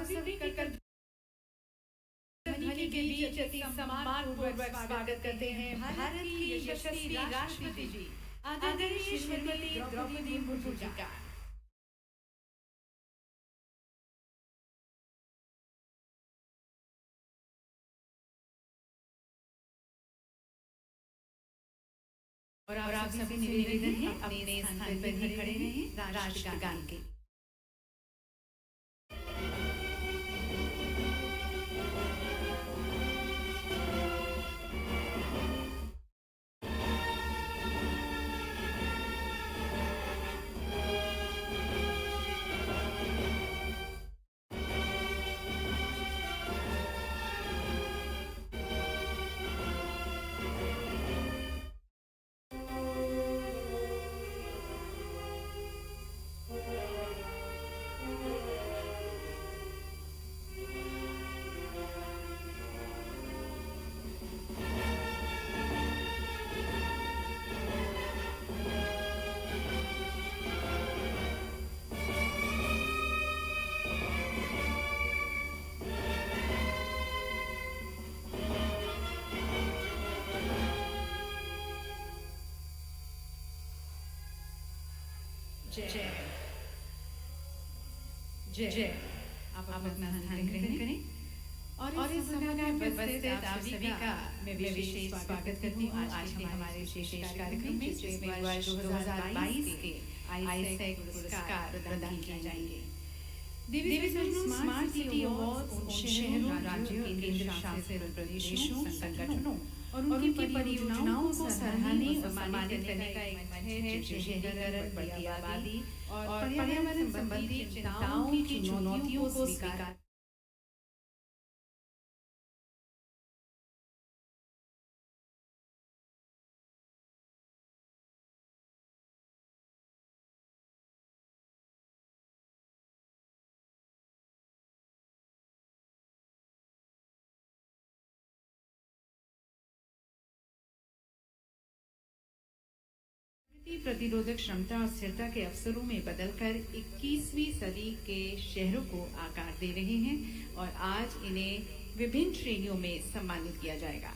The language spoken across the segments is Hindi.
सभी का ध्वनि के बीच अति सम्मानपूर्वक स्वागत करते हैं भारत की यशस्वी राष्ट्रपति जी आदरणीय श्रीमती द्रौपदी मुर्मू जी का। और आप सभी से निवेदन है अपने स्थान पर ही खड़े रहें राष्ट्रगान के। जय जय जय। आप अपना स्थान ग्रहण करें और इस समय में उपस्थित आप सभी का मैं विशेष स्वागत करती हूँ आज के हमारे विशेष कार्यक्रम में जिसमें वर्ष 2022 के आईसेक पुरस्कार प्रदान किए जाएंगे। डिवीजन स्मार्ट सिटी अवार्ड उन शहरों, राज्यों, केंद्र शासित प्रदेशों, संगठनों और उनकी परियोजनाओं को सराहने और सम्मानित करने का एक मंच है जो शहरीकरण, बढ़ती आबादी और पर्यावरण संबंधी चिंताओं की चुनौतियों को स्वीकार प्रतिरोधक क्षमता और स्थिरता के अवसरों में बदलकर 21वीं सदी के शहरों को आकार दे रहे हैं और आज इन्हें विभिन्न श्रेणियों में सम्मानित किया जाएगा।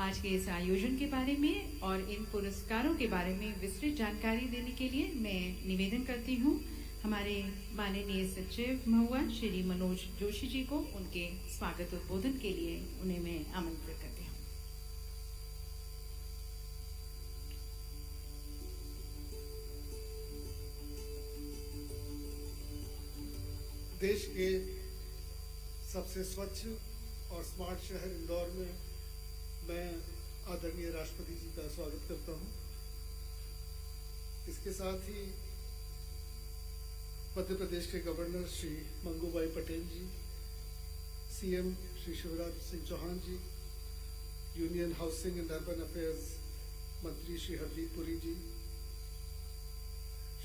आज के इस आयोजन के बारे में और इन पुरस्कारों के बारे में विस्तृत जानकारी देने के लिए मैं निवेदन करती हूँ हमारे माननीय सचिव महुआ श्री मनोज जोशी जी को। उनके स्वागत उद्बोधन के लिए उन्हें मैं आमंत्रित करती हूँ। देश के सबसे स्वच्छ और स्मार्ट शहर इंदौर में मैं आदरणीय राष्ट्रपति जी का स्वागत करता हूं। इसके साथ ही मध्य प्रदेश के governor Shri Mangubhai Patel ji, CM Shri Shivraj Singh Chouhan ji, union housing and urban affairs मंत्री श्री हरदीप पुरी जी,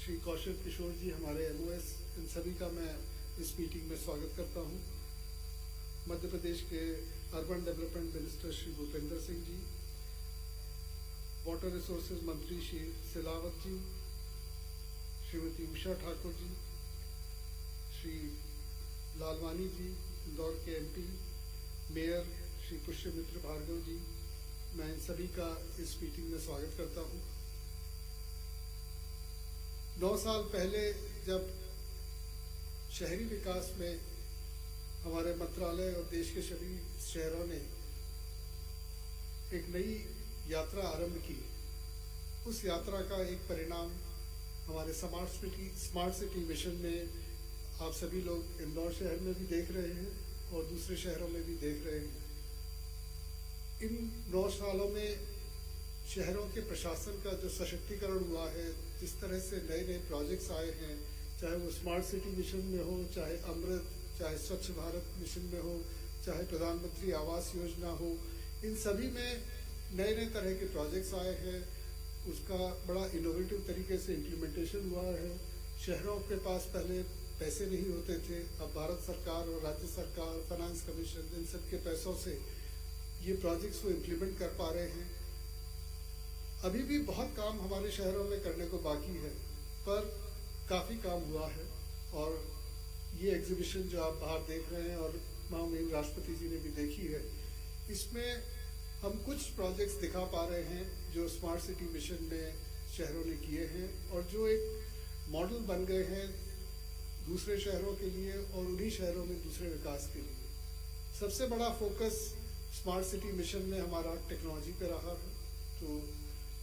श्री कौशल किशोर जी हमारे एमओएस, इन सभी का मैं इस मीटिंग में स्वागत करता हूं। मध्य प्रदेश के urban development minister Shri Bhupendra Singh ji, water resources मंत्री श्री सिलावत जी, श्रीमती उषा ठाकुर जी, श्री लालवानी जी, इंदौर के एमपी, मेयर श्री पुष्यमित्र भार्गव जी, मैं इन सभी का इस मीटिंग में स्वागत करता हूं। 9 साल पहले जब शहरी विकास में हमारे मंत्रालय और देश के सभी शहरों ने एक नई यात्रा आरंभ की, उस यात्रा का एक परिणाम हमारे स्मार्ट सिटी मिशन में आप सभी लोग इंदौर शहर में भी देख रहे हैं और दूसरे शहरों में भी देख रहे हैं। इन 9 सालों में शहरों के प्रशासन का जो सशक्तिकरण हुआ है, जिस तरह से नए नए प्रोजेक्ट्स आए हैं, चाहे वो स्मार्ट सिटी मिशन में हो, चाहे अमृत, चाहे स्वच्छ भारत मिशन में हो, चाहे प्रधानमंत्री आवास योजना हो, इन सभी में नए नए तरह के प्रोजेक्ट्स आए हैं। उसका बड़ा इनोवेटिव तरीके से इम्प्लीमेंटेशन हुआ है। शहरों के पास पहले पैसे नहीं होते थे, अब भारत सरकार और राज्य सरकार, फाइनेंस कमीशन, इन सब के पैसों से ये प्रोजेक्ट्स को इम्प्लीमेंट कर पा रहे हैं। अभी भी बहुत काम हमारे शहरों में करने को बाकी है, पर काफ़ी काम हुआ है और ये एग्जीबिशन जो आप बाहर देख रहे हैं और माननीय राष्ट्रपति जी ने भी देखी है, इसमें हम कुछ प्रोजेक्ट्स दिखा पा रहे हैं जो स्मार्ट सिटी मिशन में शहरों ने किए हैं और जो एक मॉडल बन गए हैं दूसरे शहरों के लिए और उन्हीं शहरों में दूसरे विकास के लिए। सबसे बड़ा फोकस स्मार्ट सिटी मिशन में हमारा टेक्नोलॉजी पे रहा है। तो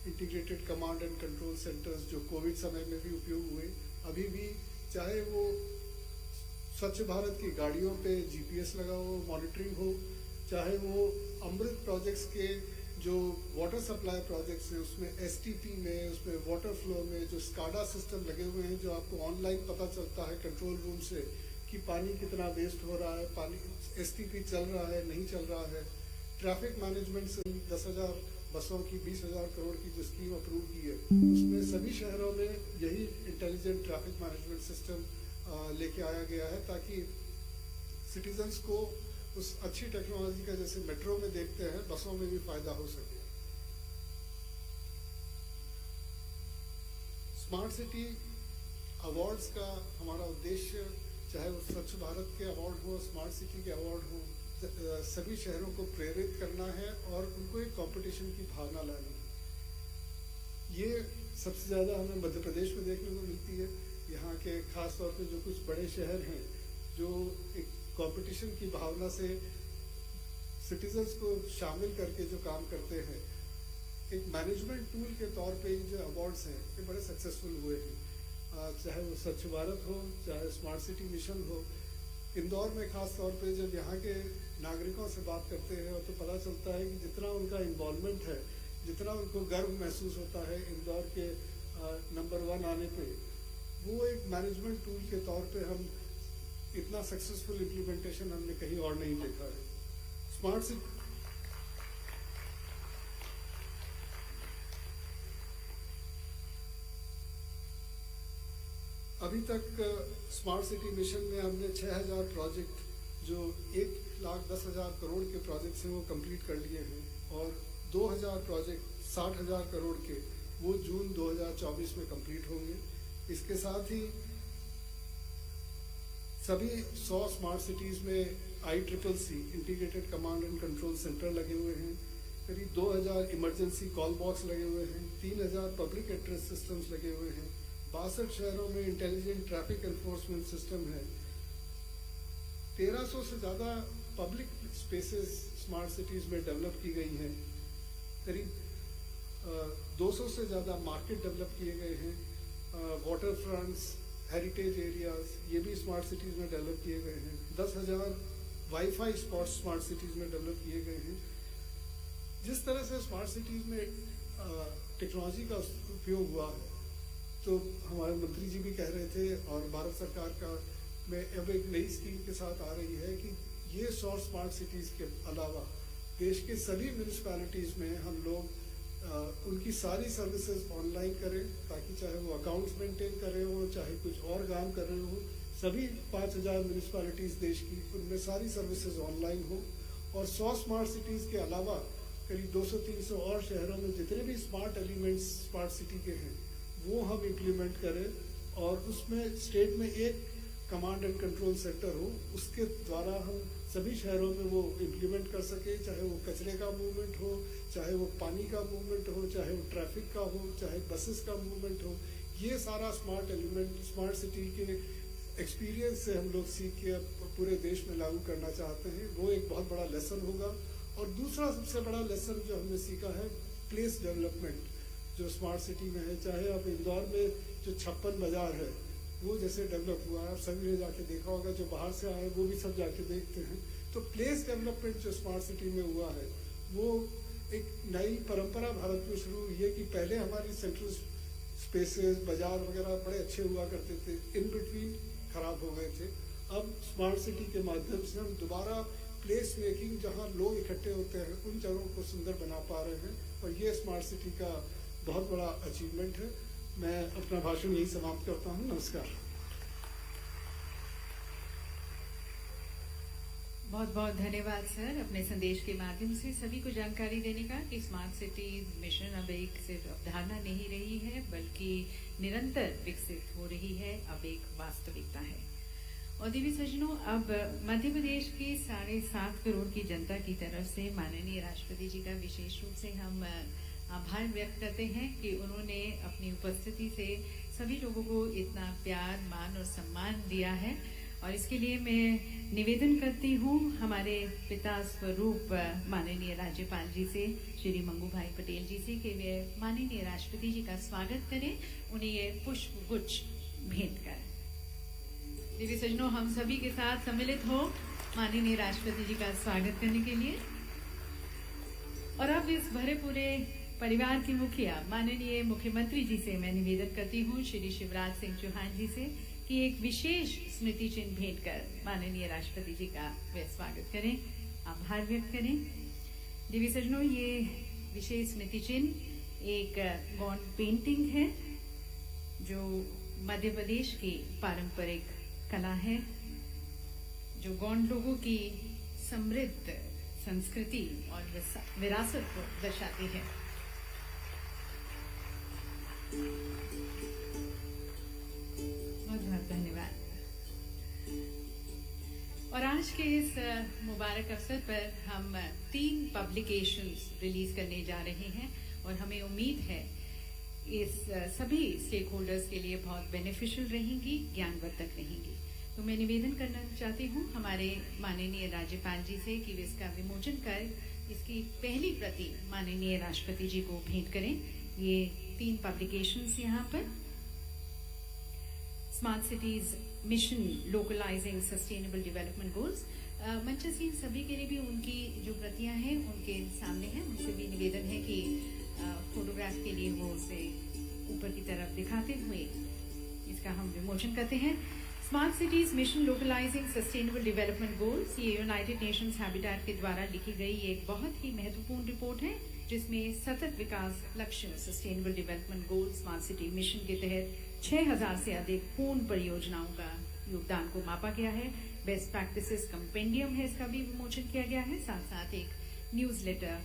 integrated command and control centres जो कोविड समय में भी उपयोग हुए, अभी भी चाहे वो स्वच्छ भारत की गाड़ियों पे जीपीएस लगा हो, मॉनिटरिंग हो, चाहे वो अमृत प्रोजेक्ट्स के जो वाटर सप्लाई प्रोजेक्ट्स हैं उसमें एसटीपी में, उसमें वाटर फ्लो में जो स्काडा सिस्टम लगे हुए हैं जो आपको ऑनलाइन पता चलता है कंट्रोल रूम से कि पानी कितना वेस्ट हो रहा है, पानी एसटीपी चल रहा है नहीं चल रहा है। ट्रैफिक मैनेजमेंट से 10,000 बसों की 20,000 करोड़ की जो स्कीम अप्रूव की है, उसमें सभी शहरों में यही इंटेलिजेंट ट्रैफिक मैनेजमेंट सिस्टम लेके आया गया है ताकि सिटीजन्स को उस अच्छी टेक्नोलॉजी का जैसे मेट्रो में देखते हैं बसों में भी फायदा हो सके। स्मार्ट सिटी अवार्ड्स का हमारा उद्देश्य, चाहे वो स्वच्छ भारत के अवार्ड हो, स्मार्ट सिटी के अवार्ड हो, सभी शहरों को प्रेरित करना है और उनको एक कंपटीशन की भावना लानी है। ये सबसे ज़्यादा हमें मध्य प्रदेश में देखने को मिलती है। यहाँ के खास तौर पे जो कुछ बड़े शहर हैं जो एक कंपटीशन की भावना से सिटीजन्स को शामिल करके जो काम करते हैं, एक मैनेजमेंट टूल के तौर पे जो अवार्ड्स हैं ये बड़े सक्सेसफुल हुए हैं। चाहे वो स्वच्छ भारत हो, चाहे स्मार्ट सिटी मिशन हो। इंदौर में खास तौर पे जब यहाँ के नागरिकों से बात करते हैं तो पता चलता है कि जितना उनका इन्वॉल्वमेंट है, जितना उनको गर्व महसूस होता है इंदौर के नंबर 1 आने पे, वो एक मैनेजमेंट टूल के तौर पे हम इतना सक्सेसफुल इम्प्लीमेंटेशन हमने कहीं और नहीं देखा है। स्मार्ट सिटी अभी तक स्मार्ट सिटी मिशन में हमने 6,000 प्रोजेक्ट जो 1,10,000 करोड़ के प्रोजेक्ट्स हैं वो कंप्लीट कर लिए हैं और 2,000 प्रोजेक्ट 60,000 करोड़ के वो जून 2024 में कंप्लीट होंगे। इसके साथ ही सभी 100 स्मार्ट सिटीज़ में ICCC integrated command and control centre लगे हुए हैं, करीब 2,000 इमरजेंसी कॉल बॉक्स लगे हुए हैं, 3,000 पब्लिक एड्रेस सिस्टम्स लगे हुए हैं, 62 शहरों में इंटेलिजेंट ट्रैफिक एनफोर्समेंट सिस्टम है, 1300 से ज़्यादा पब्लिक स्पेसेस स्मार्ट सिटीज़ में डेवलप की गई हैं, करीब 200 से ज़्यादा मार्केट डेवलप किए गए हैं, वाटर फ्रंट्स, हेरिटेज एरियाज ये भी स्मार्ट सिटीज़ में डेवलप किए गए हैं, 10,000 वाईफाई स्पॉट्स स्मार्ट सिटीज़ में डेवलप किए गए हैं। जिस तरह से स्मार्ट सिटीज़ में टेक्नोलॉजी का उपयोग हुआ है, तो हमारे मंत्री जी भी कह रहे थे और भारत सरकार का में अब एक नई स्कीम के साथ आ रही है कि ये 100 स्मार्ट सिटीज़ के अलावा देश के सभी म्यूनिसिपैलिटीज़ में हम लोग उनकी सारी सर्विसेज ऑनलाइन करें, ताकि चाहे वो अकाउंट्स मेंटेन कर रहे हो, चाहे कुछ और काम कर रहे हो, सभी 5,000 म्यूनिसिपैलिटीज़ देश की, उनमें सारी सर्विसेज ऑनलाइन हो। और 100 स्मार्ट सिटीज़ के अलावा करीब 200-300 और शहरों में जितने भी स्मार्ट एलिमेंट्स स्मार्ट सिटी के हैं वो हम इम्प्लीमेंट करें और उसमें स्टेट में एक कमांड एंड कंट्रोल सेंटर हो, उसके द्वारा हम सभी शहरों में वो इम्प्लीमेंट कर सके, चाहे वो कचरे का मूवमेंट हो, चाहे वो पानी का मूवमेंट हो, चाहे वो ट्रैफिक का हो, चाहे बसेस का मूवमेंट हो। ये सारा स्मार्ट एलिमेंट स्मार्ट सिटी के एक्सपीरियंस से हम लोग सीख के अब पूरे देश में लागू करना चाहते हैं। वो एक बहुत बड़ा लेसन होगा। और दूसरा सबसे बड़ा लेसन जो हमने सीखा है प्लेस डेवलपमेंट जो स्मार्ट सिटी में है। चाहे आप इंदौर में जो 56 बाजार है वो जैसे डेवलप हुआ है, आप सभी ने जाके देखा होगा, जो बाहर से आए वो भी सब जाके देखते हैं। तो प्लेस डेवलपमेंट जो स्मार्ट सिटी में हुआ है वो एक नई परंपरा भारत में शुरू हुई है कि पहले हमारी सेंट्रल स्पेसेस बाजार वगैरह बड़े अच्छे हुआ करते थे, इन बिटवीन खराब हो गए थे। अब स्मार्ट सिटी के माध्यम से हम दोबारा प्लेस मेकिंग जहाँ लोग इकट्ठे होते हैं उन जगहों को सुंदर बना पा रहे हैं और ये स्मार्ट सिटी का बहुत बड़ा अचीवमेंट है। मैं अपना भाषण यही समाप्त करता हूँ। नमस्कार। बहुत बहुत धन्यवाद सर, अपने संदेश के माध्यम से सभी को जानकारी देने का कि स्मार्ट सिटी मिशन अब एक सिर्फ अवधारणा नहीं रही है बल्कि निरंतर विकसित हो रही है, अब एक वास्तविकता है। और देवी सज्जनों, अब मध्य प्रदेश की 7.5 करोड़ की जनता की तरफ से माननीय राष्ट्रपति जी का विशेष रूप से हम आभार व्यक्त करते हैं कि उन्होंने अपनी उपस्थिति से सभी लोगों को इतना प्यार, मान और सम्मान दिया है। और इसके लिए मैं निवेदन करती हूँ हमारे पिता स्वरूप माननीय राज्यपाल जी से, श्री मंगू भाई पटेल जी से, कि वे माननीय राष्ट्रपति जी का स्वागत करें, उन्हें ये पुष्प गुच्छ भेंट कर। देवी सज्जनों, हम सभी के साथ सम्मिलित हो माननीय राष्ट्रपति जी का स्वागत करने के लिए। और अब इस भरे पूरे परिवार के मुखिया माननीय मुख्यमंत्री जी से मैं निवेदन करती हूँ, श्री शिवराज सिंह चौहान जी से, कि एक विशेष स्मृति चिन्ह भेंट कर माननीय राष्ट्रपति जी का वे स्वागत करें, आभार व्यक्त करें। देवी सज्जनों, ये विशेष स्मृति चिन्ह एक गौंड पेंटिंग है जो मध्य प्रदेश की पारंपरिक कला है, जो गौंड लोगों की समृद्ध संस्कृति और विरासत को दर्शाती है। बहुत बहुत धन्यवाद। और आज के इस मुबारक अवसर पर हम 3 पब्लिकेशंस रिलीज करने जा रहे हैं और हमें उम्मीद है इस सभी स्टेक होल्डर्स के लिए बहुत बेनिफिशियल रहेंगी, ज्ञानवर्धक रहेंगी। तो मैं निवेदन करना चाहती हूँ हमारे माननीय राज्यपाल जी से कि वे इसका विमोचन कर इसकी पहली प्रति माननीय राष्ट्रपति जी को भेंट करें। ये 3 पब्लिकेशंस यहाँ पर smart cities mission localizing sustainable development goals, मंचस्वीन सभी के लिए भी उनकी जो प्रतियां हैं उनके सामने हैं। उनसे भी निवेदन है कि फोटोग्राफ के लिए वो उसे ऊपर की तरफ दिखाते हुए इसका हम विमोचन करते हैं। Smart cities mission localizing sustainable development goals, ये यूनाइटेड नेशंस हैबिटेट के द्वारा लिखी गई एक बहुत ही महत्वपूर्ण रिपोर्ट है जिसमें सतत विकास लक्ष्य sustainable development goal smart city mission के तहत 6000 से अधिक पूर्ण परियोजनाओं का योगदान को मापा गया है। बेस्ट प्रैक्टिसेस कंपेंडियम है, इसका भी विमोचन किया गया है। साथ साथ एक न्यूज़लेटर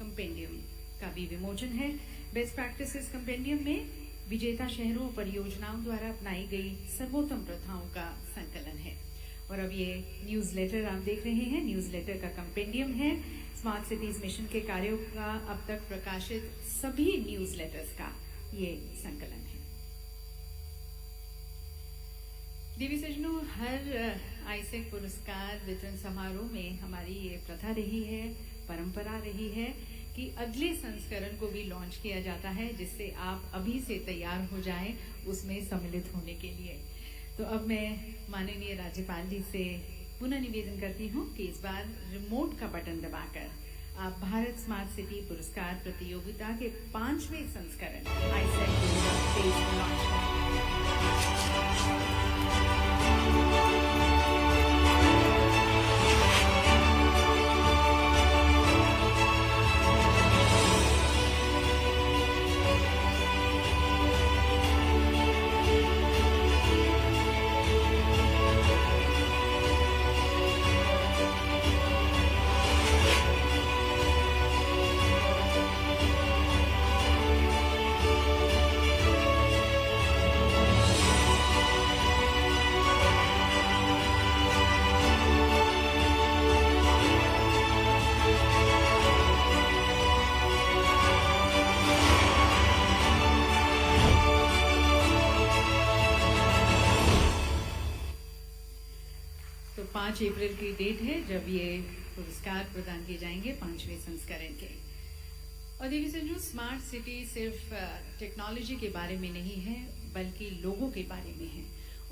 कंपेंडियम का भी विमोचन है। बेस्ट प्रैक्टिसेस कंपेंडियम में विजेता शहरों और परियोजनाओं द्वारा अपनाई गई सर्वोत्तम प्रथाओं का संकलन है। और अब ये न्यूज़लेटर आप देख रहे हैं, न्यूज़लेटर का कंपेंडियम है। स्मार्ट सिटीज मिशन के कार्यों का अब तक प्रकाशित सभी न्यूज़लेटर्स का ये संकलन है। देवी सज्जनों, हर आईसेक पुरस्कार वितरण समारोह में हमारी ये प्रथा रही है, परंपरा रही है कि अगले संस्करण को भी लॉन्च किया जाता है, जिससे आप अभी से तैयार हो जाएं उसमें सम्मिलित होने के लिए। तो अब मैं माननीय राज्यपाल जी से पुनः निवेदन करती हूँ कि इस बार रिमोट का बटन दबाकर आप भारत स्मार्ट सिटी पुरस्कार प्रतियोगिता के 5वें संस्करण आईसेक पेज में लॉन्च करें। तो 5 अप्रैल की डेट है जब ये पुरस्कार प्रदान किए जाएंगे 5वें संस्करण के। और देवी सज्जनों, स्मार्ट सिटी सिर्फ टेक्नोलॉजी के बारे में नहीं है, बल्कि लोगों के बारे में है,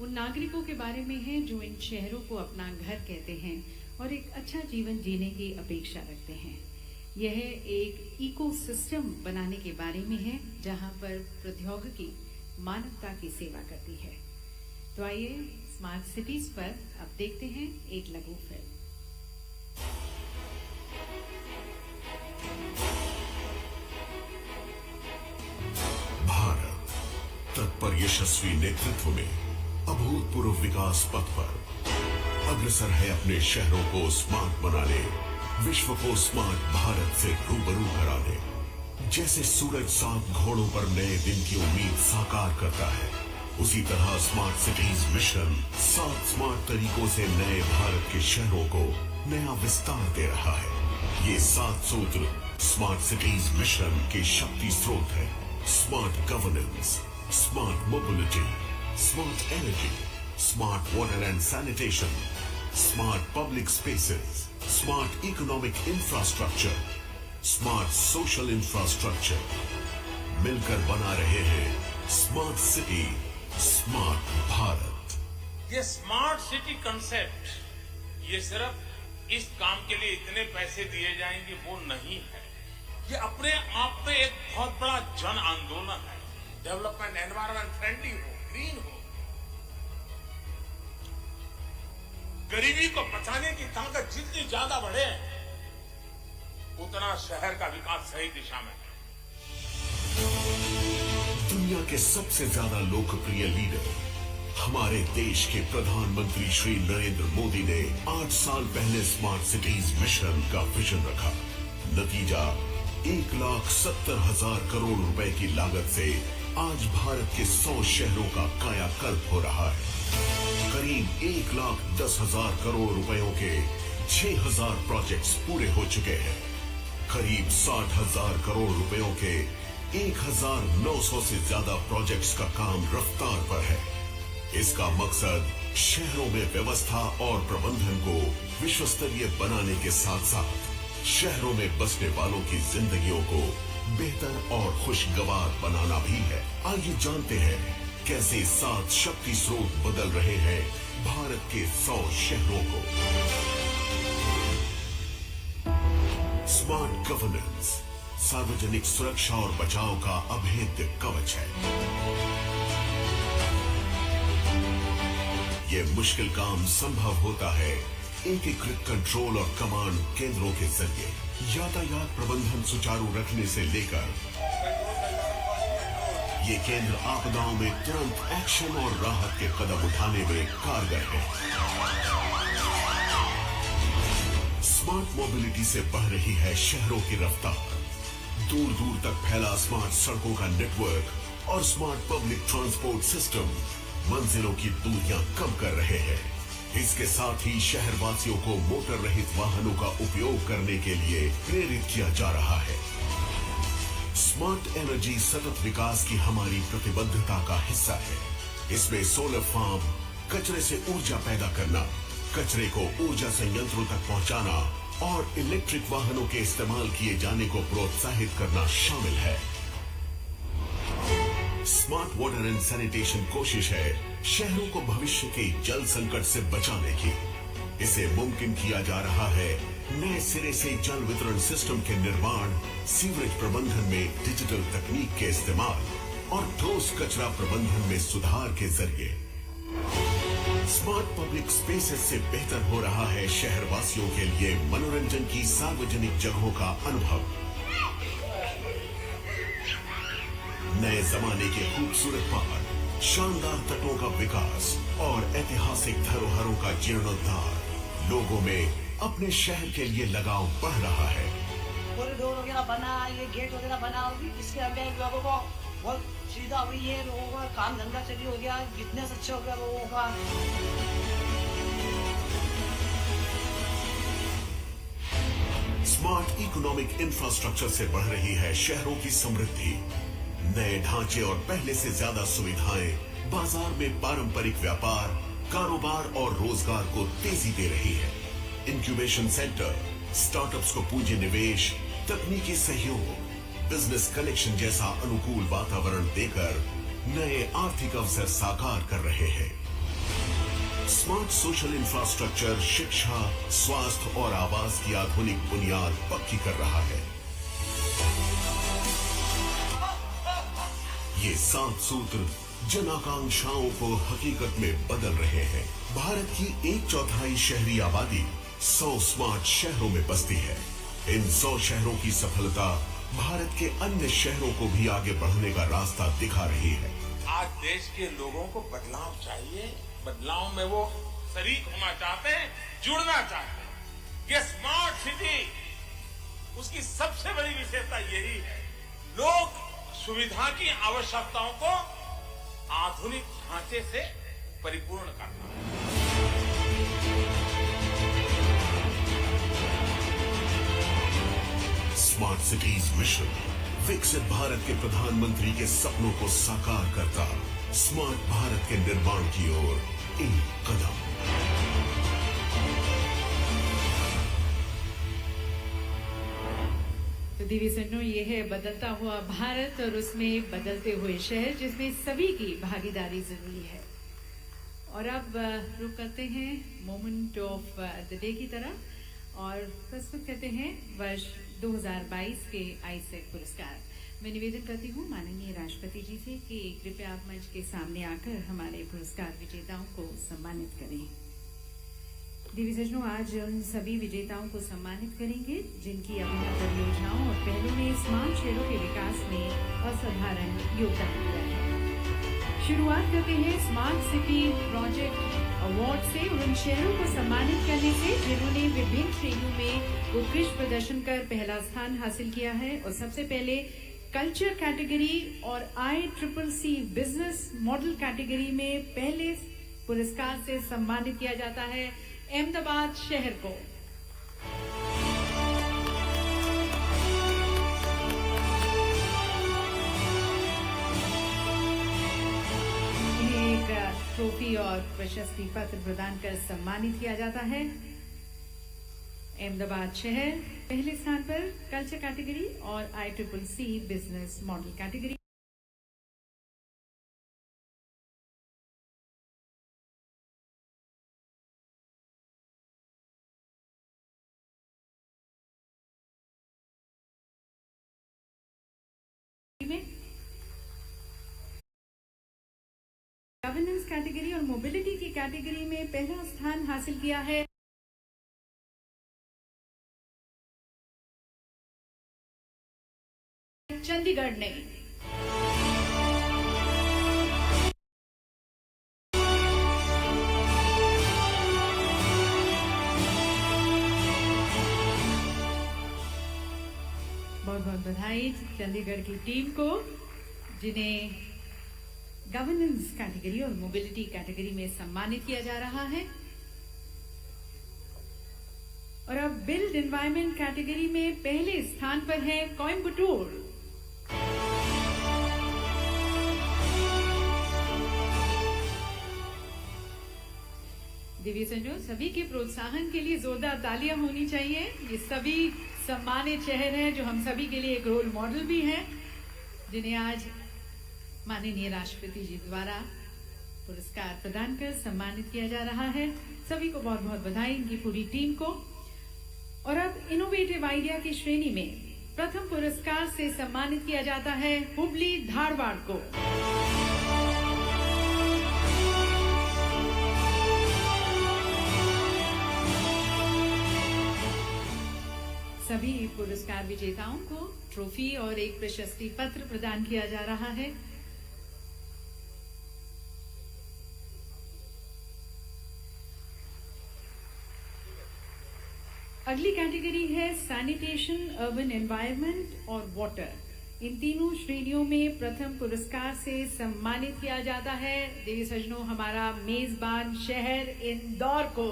उन नागरिकों के बारे में है जो इन शहरों को अपना घर कहते हैं और एक अच्छा जीवन जीने की अपेक्षा रखते हैं। यह एक इकोसिस्टम बनाने के बारे में है जहां पर प्रौद्योगिकी मानवता की सेवा करती है। तो आइए स्मार्ट सिटीज पर अब देखते हैं एक लघु फिल्म। भारत तत्पर यशस्वी नेतृत्व में अभूतपूर्व विकास पथ पर अग्रसर है अपने शहरों को स्मार्ट बनाने, विश्व को स्मार्ट भारत से रूबरू कराने। जैसे सूरज 7 घोड़ों पर नए दिन की उम्मीद साकार करता है, उसी तरह स्मार्ट सिटीज मिशन 7 स्मार्ट तरीकों से नए भारत के शहरों को नया विस्तार दे रहा है। ये 7 सूत्र स्मार्ट सिटीज मिशन के शक्ति स्रोत है। Smart governance, smart mobility, smart energy, smart water and sanitation, smart public spaces, smart economic infrastructure, smart social infrastructure, मिलकर बना रहे हैं स्मार्ट सिटी, स्मार्ट भारत। ये स्मार्ट सिटी कंसेप्ट ये सिर्फ इस काम के लिए इतने पैसे दिए जाएंगे वो नहीं है। ये अपने आप में एक बहुत बड़ा जन आंदोलन है। डेवलपमेंट एनवायरमेंट फ्रेंडली हो, ग्रीन हो, गरीबी को बचाने की ताकत जितनी ज्यादा बढ़े उतना शहर का विकास सही दिशा में है। दुनिया के सबसे ज्यादा लोकप्रिय लीडर हमारे देश के प्रधानमंत्री श्री नरेंद्र मोदी ने 8 साल पहले स्मार्ट सिटीज मिशन का विजन रखा। नतीजा 1,70,000 करोड़ रुपए की लागत से आज भारत के 100 शहरों का कायाकल्प हो रहा है। करीब 1,10,000 करोड़ रुपयों के 6,000 प्रोजेक्ट्स पूरे हो चुके हैं। करीब 60,000 करोड़ रुपयों के 1,900 से ज्यादा प्रोजेक्ट्स का काम रफ्तार पर है। इसका मकसद शहरों में व्यवस्था और प्रबंधन को विश्व स्तरीय बनाने के साथ साथ शहरों में बसने वालों की जिंदगियों को बेहतर और खुशगवार बनाना भी है। आइए जानते हैं कैसे 7 शक्ति स्रोत बदल रहे हैं भारत के 100 शहरों को। स्मार्ट गवर्नेंस सार्वजनिक सुरक्षा और बचाव का अभेद्य कवच है। यह मुश्किल काम संभव होता है एकीकृत कंट्रोल और कमांड केंद्रों के जरिए। यातायात प्रबंधन सुचारू रखने से लेकर ये केंद्र आपदाओं में तुरंत एक्शन और राहत के कदम उठाने में कारगर है। स्मार्ट मोबिलिटी से बढ़ रही है शहरों की रफ्तार। दूर दूर तक फैला स्मार्ट सड़कों का नेटवर्क और स्मार्ट पब्लिक ट्रांसपोर्ट सिस्टम मंजिलों की दूरियां कम कर रहे हैं। इसके साथ ही शहरवासियों को मोटर रहित वाहनों का उपयोग करने के लिए प्रेरित किया जा रहा है। स्मार्ट एनर्जी सतत विकास की हमारी प्रतिबद्धता का हिस्सा है। इसमें सोलर फार्म, कचरे से ऊर्जा पैदा करना, कचरे को ऊर्जा संयंत्रों तक पहुंचाना और इलेक्ट्रिक वाहनों के इस्तेमाल किए जाने को प्रोत्साहित करना शामिल है। स्मार्ट वाटर एंड सैनिटेशन कोशिश है शहरों को भविष्य के जल संकट से बचाने की। इसे मुमकिन किया जा रहा है नए सिरे से जल वितरण सिस्टम के निर्माण, सीवरेज प्रबंधन में डिजिटल तकनीक के इस्तेमाल और ठोस कचरा प्रबंधन में सुधार के जरिए। स्मार्ट पब्लिक स्पेसेस से बेहतर हो रहा है शहरवासियों के लिए मनोरंजन की सार्वजनिक जगहों का अनुभव। नए जमाने के खूबसूरत पहाड़, शानदार तटों का विकास और ऐतिहासिक धरोहरों का जीर्णोद्धार लोगों में अपने शहर के लिए लगाव बढ़ रहा है। कॉरिडोर वगैरह बना, ये गेट वगैरह बना, इसके अंदर लोगों को बहुत सुविधा हुई है। लोगों का काम धंधा चली हो गया, बिजनेस अच्छा हो गया लोगों का। स्मार्ट इकोनॉमिक इंफ्रास्ट्रक्चर से बढ़ रही है शहरों की समृद्धि। नए ढांचे और पहले से ज्यादा सुविधाएं बाजार में पारंपरिक व्यापार, कारोबार और रोजगार को तेजी दे रही है। इंक्यूबेशन सेंटर स्टार्टअप्स को पूंजी निवेश, तकनीकी सहयोग, बिजनेस कनेक्शन जैसा अनुकूल वातावरण देकर नए आर्थिक अवसर साकार कर रहे हैं। स्मार्ट सोशल इंफ्रास्ट्रक्चर शिक्षा, स्वास्थ्य और आवास की आधुनिक बुनियाद पक्की कर रहा है। ये 7 सूत्र जन आकांक्षाओं को हकीकत में बदल रहे हैं। भारत की 1/4 शहरी आबादी 100 स्मार्ट शहरों में बसती है। इन 100 शहरों की सफलता भारत के अन्य शहरों को भी आगे बढ़ने का रास्ता दिखा रही है। आज देश के लोगों को बदलाव चाहिए। बदलाव में वो शरीक होना चाहते हैं, जुड़ना चाहते हैं। ये स्मार्ट सिटी, उसकी सबसे बड़ी विशेषता यही है, लोग सुविधा की आवश्यकताओं को आधुनिक ढांचे से परिपूर्ण करना है। स्मार्ट सिटीज मिशन विकसित भारत के प्रधानमंत्री के सपनों को साकार करता स्मार्ट भारत के निर्माण की ओर एक कदम। तो दिव्य सुनो, ये है बदलता हुआ भारत और उसमें बदलते हुए शहर जिसमें सभी की भागीदारी जरूरी है। और अब रुक करते हैं मोमेंट ऑफ द डे की तरफ और प्रस्तुत करते हैं वर्ष 2022 के आईसेक पुरस्कार। मैं निवेदन करती हूँ माननीय राष्ट्रपति जी से कि कृपया आप मंच के सामने आकर हमारे पुरस्कार विजेताओं को सम्मानित करें। दिव्य सज्जनों, आज उन सभी विजेताओं को सम्मानित करेंगे जिनकी अभिनव परियोजनाओं और पहलों ने स्मार्ट शहरों के विकास में असाधारण योगदान दिया है। शुरुआत करते हैं स्मार्ट सिटी प्रोजेक्ट अवार्ड से और उन शहरों को सम्मानित करने से जिन्होंने विभिन्न श्रेणियों में उत्कृष्ट प्रदर्शन कर पहला स्थान हासिल किया है। और सबसे पहले कल्चर कैटेगरी और ICCC बिजनेस मॉडल कैटेगरी में पहले पुरस्कार से सम्मानित किया जाता है अहमदाबाद शहर को। इन्हें एक ट्रॉफी और प्रशस्ति पत्र प्रदान कर सम्मानित किया जाता है। अहमदाबाद शहर पहले स्थान पर कल्चर कैटेगरी और ICCC business model category. Governance category और मोबिलिटी की कैटेगरी में पहला स्थान हासिल किया है चंडीगढ़ ने। बहुत बहुत बधाई चंडीगढ़ की टीम को जिन्हें गवर्नेंस कैटेगरी और मोबिलिटी कैटेगरी में सम्मानित किया जा रहा है। और अब बिल्ड एनवायरनमेंट कैटेगरी में पहले स्थान पर है कोयम्बटूर। दिव्य संजो, सभी के प्रोत्साहन के लिए जोरदार तालियां होनी चाहिए। ये सभी सम्मानित शहर हैं जो हम सभी के लिए एक रोल मॉडल भी हैं, जिन्हें आज माननीय राष्ट्रपति जी द्वारा पुरस्कार प्रदान कर सम्मानित किया जा रहा है। सभी को बहुत बहुत बधाई, इनकी पूरी टीम को। और अब इनोवेटिव आइडिया की श्रेणी में प्रथम पुरस्कार से सम्मानित किया जाता है हुबली धारवाड़ को। सभी पुरस्कार विजेताओं को ट्रॉफी और एक प्रशस्ति पत्र प्रदान किया जा रहा है। अगली कैटेगरी है सैनिटेशन, अर्बन एनवायरनमेंट और वाटर। इन तीनों श्रेणियों में प्रथम पुरस्कार से सम्मानित किया जाता है देवी सज्जनों हमारा मेजबान शहर इंदौर को।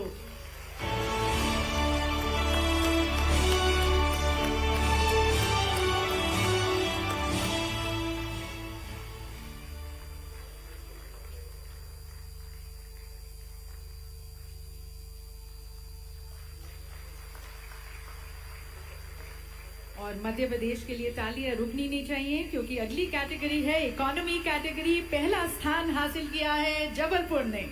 और मध्य प्रदेश के लिए तालियां रुकनी नहीं चाहिए क्योंकि अगली कैटेगरी है इकोनॉमी कैटेगरी। पहला स्थान हासिल किया है जबलपुर ने।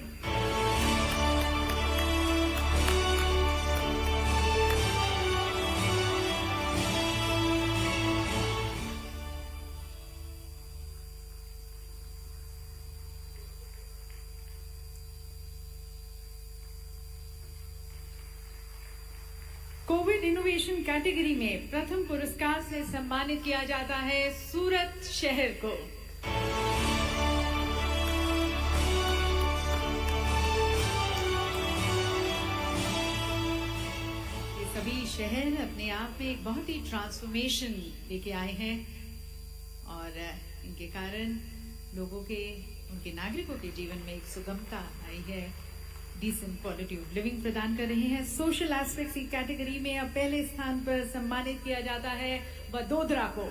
कोविड इनोवेशन कैटेगरी में प्रथम पुरस्कार से सम्मानित किया जाता है सूरत शहर को। ये सभी शहर अपने आप में एक बहुत ही ट्रांसफॉर्मेशन लेके आए हैं और इनके कारण लोगों के उनके नागरिकों के जीवन में एक सुगमता आई है, डिसेंट क्वालिटी ऑफ लिविंग प्रदान कर रहे हैं। सोशल एस्पेक्ट्स की कैटेगरी में अब पहले स्थान पर सम्मानित किया जाता है वडोदरा को।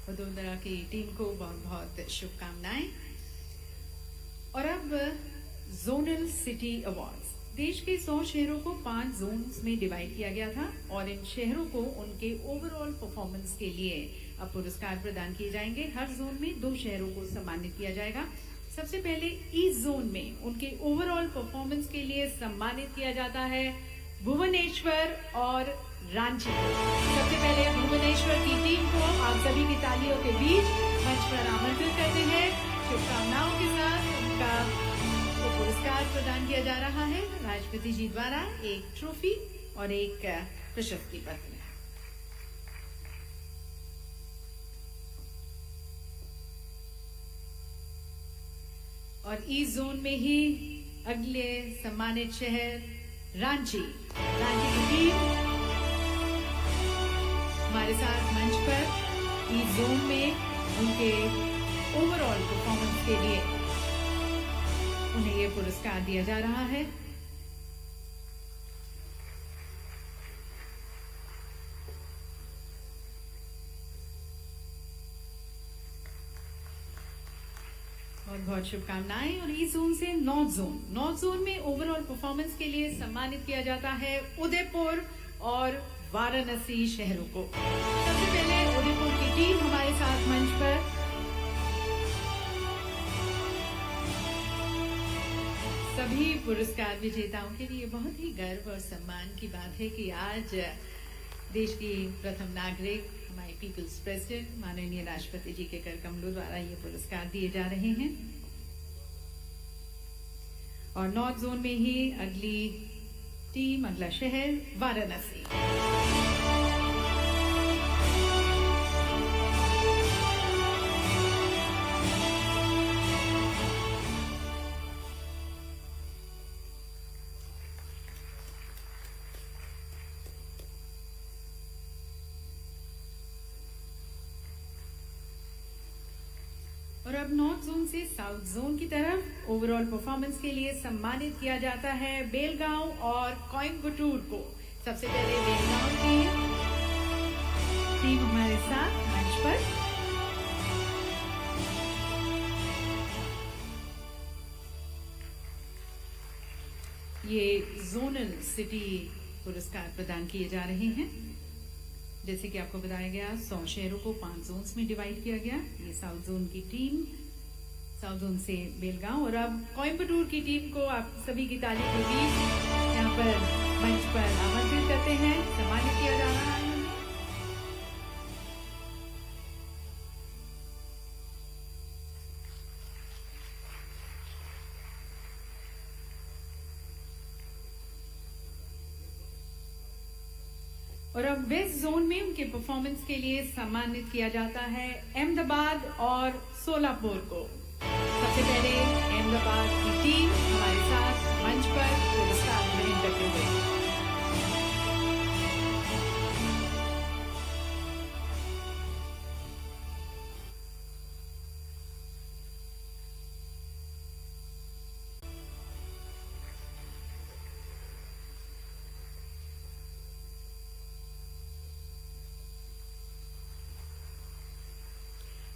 वडोदरा की टीम को बहुत बहुत शुभकामनाएं। और अब जोनल सिटी अवार्ड्स। देश के 100 शहरों को 5 जोन्स में डिवाइड किया गया था और इन शहरों को उनके ओवरऑल परफॉर्मेंस के लिए अब पुरस्कार प्रदान किए जाएंगे। हर जोन में 2 शहरों को सम्मानित किया जाएगा। सबसे पहले ईस्ट जोन में उनके ओवरऑल परफॉर्मेंस के लिए सम्मानित किया जाता है भुवनेश्वर और रांची। सबसे पहले भुवनेश्वर की टीम को आप सभी की तालियों के बीच मंच पर आमंत्रित करते हैं। शुभकामनाओं के साथ उनका पुरस्कार प्रदान किया जा रहा है राष्ट्रपति जी द्वारा, एक ट्रॉफी और एक प्रशस्ति पत्र। और ईस्ट जोन में ही अगले सम्मानित शहर रांची की टीम हमारे साथ मंच पर ईस्ट जोन में उनके ओवरऑल परफॉर्मेंस के लिए उन्हें यह पुरस्कार दिया जा रहा है। बहुत बहुत शुभकामनाएं। और इस जोन से नॉर्थ जोन में ओवरऑल परफॉर्मेंस के लिए सम्मानित किया जाता है उदयपुर और वाराणसी शहरों को। सबसे पहले उदयपुर की टीम हमारे साथ मंच पर। सभी पुरस्कार विजेताओं के लिए बहुत ही गर्व और सम्मान की बात है कि आज देश की प्रथम नागरिक, हमारे पीपल्स प्रेसिडेंट माननीय राष्ट्रपति जी के कर कमलों द्वारा ये पुरस्कार दिए जा रहे हैं। और नॉर्थ जोन में ही अगली टीम, अगला शहर वाराणसी। और अब नॉर्थ जोन से साउथ जोन की तरफ ओवरऑल परफॉर्मेंस के लिए सम्मानित किया जाता है बेलगांव और कोयम्बटूर को। सबसे पहले बेलगांव की टीम हमारे साथ मंच पर। ये जोनल सिटी पुरस्कार प्रदान किए जा रहे हैं। जैसे कि आपको बताया गया, 100 शहरों को 5 जोन्स में डिवाइड किया गया। ये साउथ जोन की टीम, साउथ जोन से बेलगांव। और अब कोयम्बटूर की टीम को आप सभी की ताली के बीच यहाँ पर मंच पर आमंत्रित करते हैं, सम्मानित किया जा रहा है। और अब वेस्ट जोन में उनके परफॉर्मेंस के लिए सम्मानित किया जाता है अहमदाबाद और सोलापुर को। सबसे पहले अहमदाबाद की टीम हमारे साथ मंच पर पुरस्कार ग्रहण करते हुए।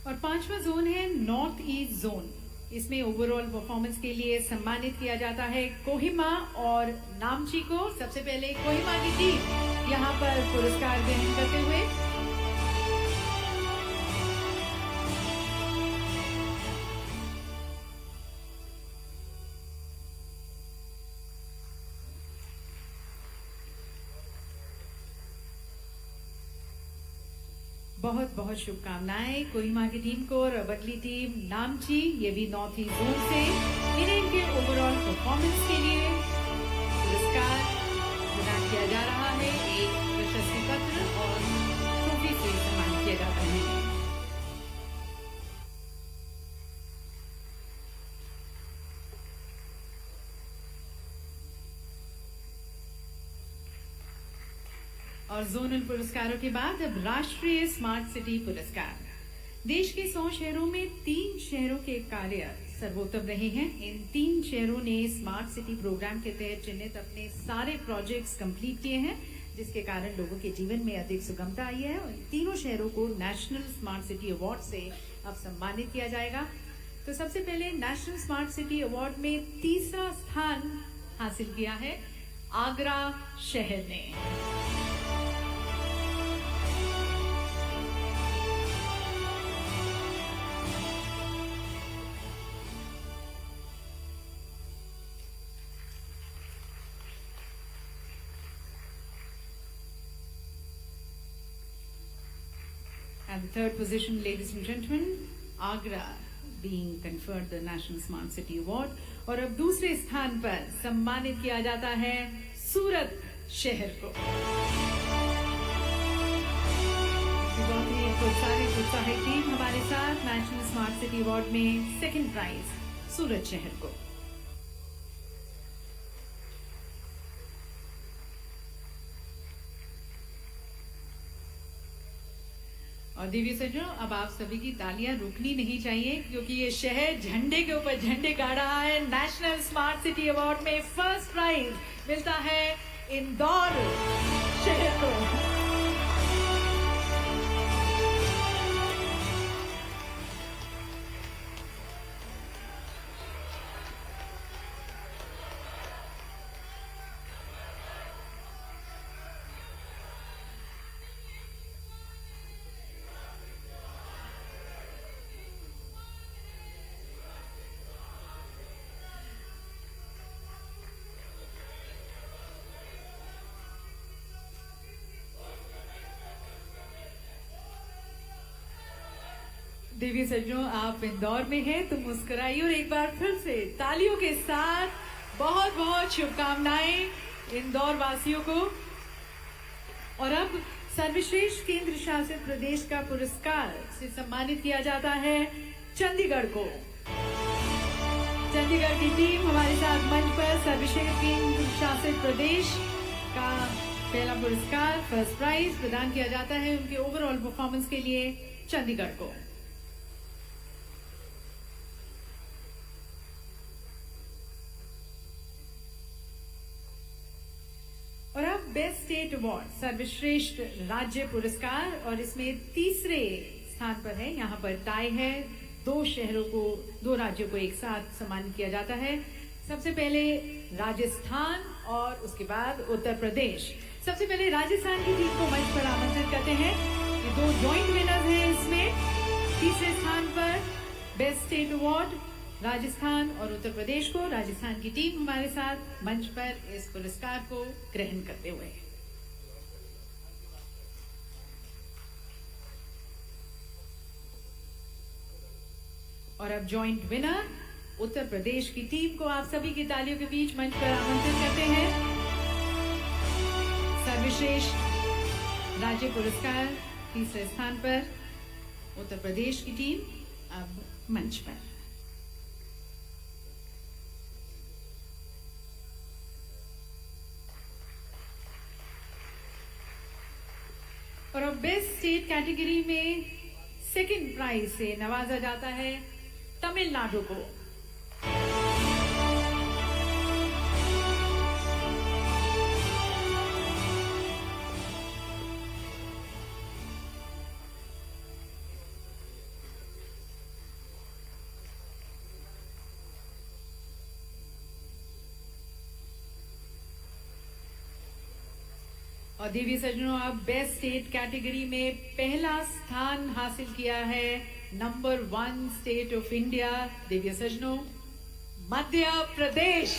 और 5वां जोन है नॉर्थ ईस्ट जोन। इसमें ओवरऑल परफॉर्मेंस के लिए सम्मानित किया जाता है कोहिमा और नामची को। सबसे पहले कोहिमा की टीम यहाँ पर पुरस्कार ग्रहण करते हुए। बहुत बहुत शुभकामनाएं कोहिमा की टीम को। और अब अगली टीम नामची, ये भी नॉर्थ ईस्ट जोन से। इन्हें इनके ओवरऑल परफॉर्मेंस के लिए पुरस्कार प्रदान किया जा रहा है, एक प्रशस्ति पत्र और ट्रॉफी से सम्मानित किया जाता है। और जोनल पुरस्कारों के बाद अब राष्ट्रीय स्मार्ट सिटी पुरस्कार। देश के 100 शहरों में 3 शहरों के कार्य सर्वोत्तम रहे हैं। इन 3 शहरों ने स्मार्ट सिटी प्रोग्राम के तहत चिन्हित अपने सारे प्रोजेक्ट्स कंप्लीट किए हैं, जिसके कारण लोगों के जीवन में अधिक सुगमता आई है। और इन तीनों शहरों को नेशनल स्मार्ट सिटी अवार्ड से अब सम्मानित किया जाएगा। तो सबसे पहले नेशनल स्मार्ट सिटी अवार्ड में तीसरा स्थान हासिल किया है आगरा शहर ने। And the third position, ladies and gentlemen, Agra being conferred the National Smart City Award. और अब दूसरे स्थान पर सम्मानित किया जाता है सूरत शहर को। बहुत ही उत्साहित टीम हमारे साथ नेशनल स्मार्ट सिटी अवार्ड में सेकंड प्राइज सूरत शहर को। और दिव्य सज्जनों, अब आप सभी की तालियां रुकनी नहीं चाहिए, क्योंकि ये शहर झंडे के ऊपर झंडे गाड़ रहा है। नेशनल स्मार्ट सिटी अवार्ड में फर्स्ट प्राइज मिलता है इंदौर शहर को। देवी सज्जनों, आप इंदौर में हैं तो मुस्कुराइए और एक बार फिर से तालियों के साथ बहुत बहुत शुभकामनाएं इंदौर वासियों को। और अब सर्वश्रेष्ठ केंद्र शासित प्रदेश का पुरस्कार से सम्मानित किया जाता है चंडीगढ़ को। चंडीगढ़ की टीम हमारे साथ मंच पर सर्वश्रेष्ठ केंद्र शासित प्रदेश का पहला पुरस्कार फर्स्ट प्राइज प्रदान किया जाता है उनके ओवरऑल परफॉर्मेंस के लिए चंडीगढ़ को। और अब बेस्ट स्टेट अवार्ड सर्वश्रेष्ठ राज्य पुरस्कार, और इसमें तीसरे स्थान पर है। यहाँ पर टाई है, 2 राज्यों को एक साथ सम्मानित किया जाता है। सबसे पहले राजस्थान और उसके बाद उत्तर प्रदेश। सबसे पहले राजस्थान की टीम को मंच पर आमंत्रित करते हैं। ये 2 जॉइंट विनर्स हैं इसमें। तीसरे स्थान पर बेस्ट स्टेट अवार्ड राजस्थान और उत्तर प्रदेश को। राजस्थान की टीम हमारे साथ मंच पर इस पुरस्कार को ग्रहण करते हुए। और अब जॉइंट विनर उत्तर प्रदेश की टीम को आप सभी की तालियों के बीच मंच पर आमंत्रित करते हैं। सर्वश्रेष्ठ राज्य पुरस्कार तीसरे स्थान पर उत्तर प्रदेश की टीम अब मंच पर। और अब बेस्ट स्टेट कैटेगरी में सेकंड प्राइज से नवाजा जाता है तमिलनाडु को। और देवी सज्जनों, अब बेस्ट स्टेट कैटेगरी में पहला स्थान हासिल किया है नंबर 1 स्टेट ऑफ इंडिया। देवी सज्जनों, मध्य प्रदेश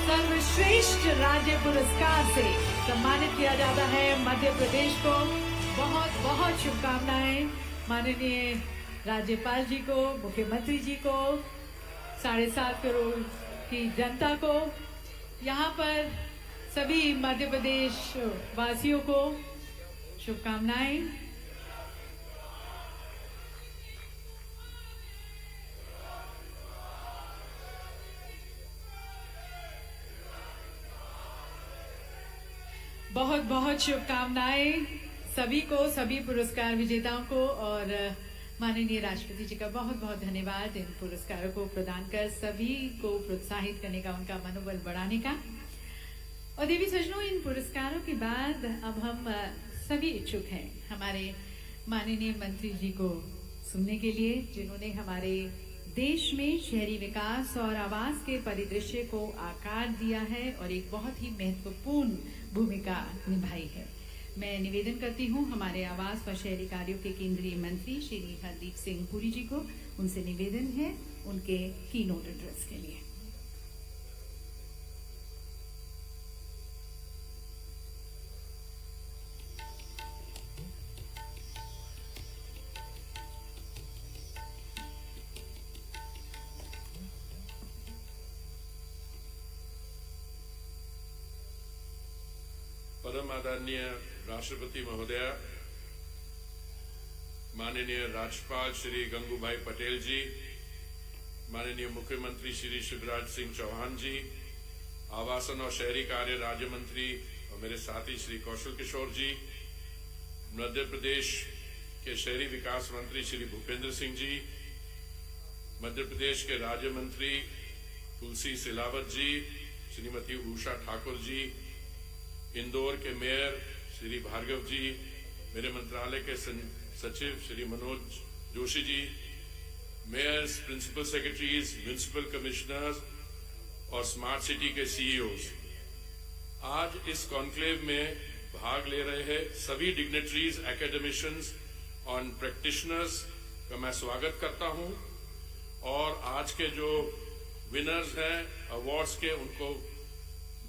सर्वश्रेष्ठ राज्य पुरस्कार से सम्मानित किया जाता है मध्य प्रदेश को। बहुत बहुत शुभकामनाएं माननीय राज्यपाल जी को, मुख्यमंत्री जी को, 7.5 करोड़ की जनता को, यहाँ पर सभी मध्य प्रदेश वासियों को शुभकामनाएं। बहुत बहुत शुभकामनाएं सभी को, सभी पुरस्कार विजेताओं को, और माननीय राष्ट्रपति जी का बहुत बहुत धन्यवाद इन पुरस्कारों को प्रदान कर सभी को प्रोत्साहित करने का, उनका मनोबल बढ़ाने का। और देवी सजनों, इन पुरस्कारों के बाद अब हम सभी इच्छुक हैं हमारे माननीय मंत्री जी को सुनने के लिए, जिन्होंने हमारे देश में शहरी विकास और आवास के परिदृश्य को आकार दिया है और एक बहुत ही महत्वपूर्ण भूमिका निभाई है। मैं निवेदन करती हूं हमारे आवास व शहरी कार्यों के केंद्रीय मंत्री श्री हरदीप सिंह पुरी जी को, उनसे निवेदन है उनके कीनोट एड्रेस के लिए। परम आदरणीय राष्ट्रपति महोदय, माननीय राज्यपाल श्री गंगूभाई पटेल जी, माननीय मुख्यमंत्री श्री शिवराज सिंह चौहान जी, आवासन और शहरी कार्य राज्य मंत्री और मेरे साथी श्री कौशल किशोर जी, मध्य प्रदेश के शहरी विकास मंत्री श्री भूपेंद्र सिंह जी, मध्य प्रदेश के राज्य मंत्री तुलसी सिलावत जी, श्रीमती उषा ठाकुर जी, इंदौर के मेयर श्री भार्गव जी, मेरे मंत्रालय के सचिव Shri Manoj Joshi ji, mayors, principal secretaries, municipal commissioners और स्मार्ट सिटी के सीईओज, आज इस कॉन्क्लेव में भाग ले रहे हैं सभी डिग्नेटरीज, एकेडमिशियंस और प्रैक्टिशनर्स का मैं स्वागत करता हूं, और आज के जो विनर्स हैं अवार्ड्स के, उनको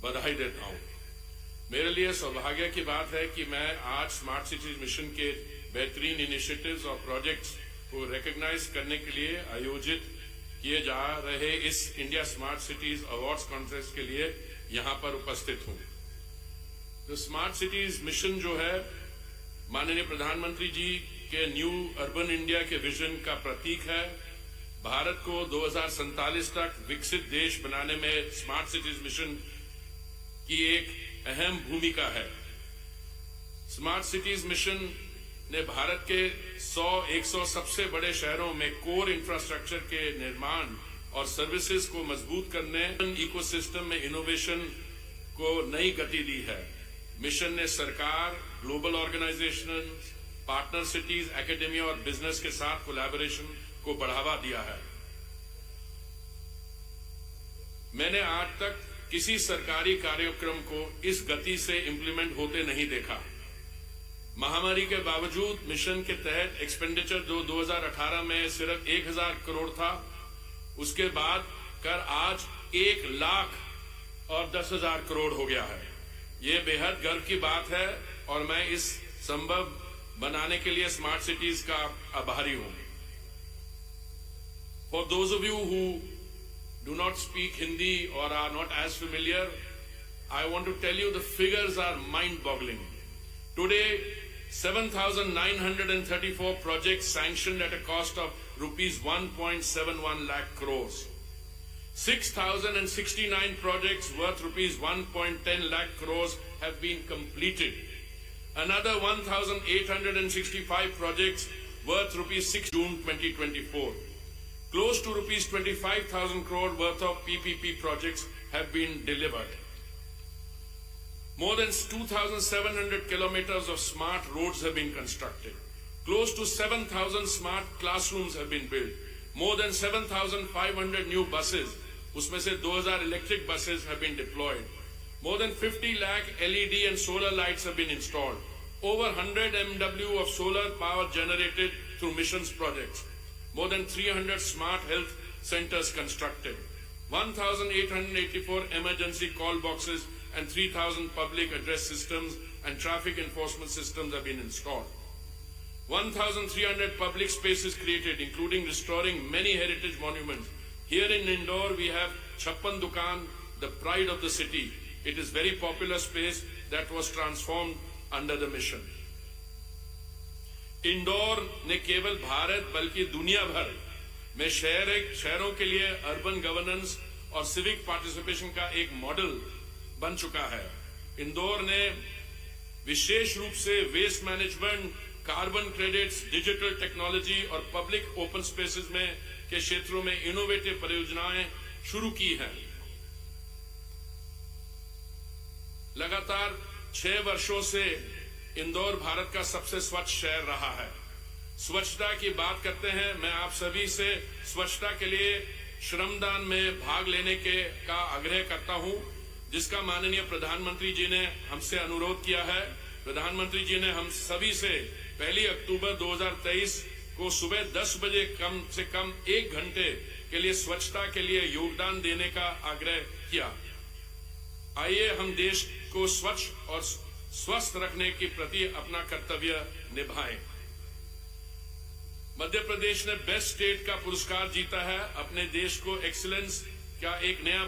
बधाई देता हूं। मेरे लिए सौभाग्य की बात है कि मैं आज स्मार्ट सिटीज मिशन के बेहतरीन इनिशिएटिव्स और प्रोजेक्ट्स को रिकॉग्नाइज करने के लिए आयोजित किए जा रहे इस India smart cities awards contest के लिए यहां पर उपस्थित हूं। तो स्मार्ट सिटीज मिशन जो है माननीय प्रधानमंत्री जी के न्यू अर्बन इंडिया के विजन का प्रतीक है। भारत को 2047 तक विकसित देश बनाने में स्मार्ट सिटीज मिशन की एक अहम भूमिका है। स्मार्ट सिटीज मिशन ने भारत के 100-100 सबसे बड़े शहरों में कोर इंफ्रास्ट्रक्चर के निर्माण और सर्विसेज को मजबूत करने, इकोसिस्टम में इनोवेशन को नई गति दी है। मिशन ने सरकार, global organisation, partner cities, academia और बिजनेस के साथ कोलैबोरेशन को बढ़ावा दिया है। मैंने आज तक किसी सरकारी कार्यक्रम को इस गति से इंप्लीमेंट होते नहीं देखा। महामारी के बावजूद मिशन के तहत एक्सपेंडिचर जो 2018 में सिर्फ 1000 करोड़ था, उसके बाद कर आज 1,10,000 करोड़ हो गया है। ये बेहद गर्व की बात है और मैं इस संभव बनाने के लिए स्मार्ट सिटीज का आभारी हूं। For those of you who do not speak Hindi or are not as familiar, I want to tell you the figures are mind-boggling. Today, 7,934 projects sanctioned at a cost of rupees 1.71 lakh crores. 6,069 projects worth rupees 1.10 lakh crores have been completed. Another 1,865 projects worth rupees 6 June 2024. Close to rupees 25,000 crore worth of PPP projects have been delivered. More than 2,700 kilometers of smart roads have been constructed. Close to 7,000 smart classrooms have been built. More than 7,500 new buses, usme se 2,000 electric buses have been deployed. More than 50 lakh LED and solar lights have been installed. Over 100 MW of solar power generated through missions projects. More than 300 smart health centers constructed. 1,884 emergency call boxes and 3,000 public address systems and traffic enforcement systems have been installed. 1,300 public spaces created, including restoring many heritage monuments. Here in Indore, we have Chappan Dukan, the pride of the city. It is very popular space that was transformed under the mission. Indore ने केवल भारत बल्कि दुनिया भर में शहरों के लिए अर्बन गवर्नेंस और सिविक पार्टिसिपेशन का एक मॉडल बन चुका है। इंदौर ने विशेष रूप से waste management, carbon credits, digital technology और पब्लिक ओपन स्पेसेस में के क्षेत्रों में इनोवेटिव परियोजनाएं शुरू की हैं। लगातार 6 वर्षों से इंदौर भारत का सबसे स्वच्छ शहर रहा है। स्वच्छता की बात करते हैं, मैं आप सभी से स्वच्छता के लिए श्रमदान में भाग लेने का आग्रह करता हूं, जिसका माननीय प्रधानमंत्री जी ने हमसे अनुरोध किया है। प्रधानमंत्री जी ने हम सभी से 1 अक्टूबर 2023 को सुबह 10 बजे कम से कम 1 घंटे के लिए स्वच्छता के लिए योगदान देने का आग्रह किया। आइए हम देश को स्वच्छ और स्वस्थ रखने के प्रति अपना कर्तव्य निभाएं। मध्य प्रदेश ने बेस्ट स्टेट का पुरस्कार जीता है, अपने देश को एक्सीलेंस का एक नया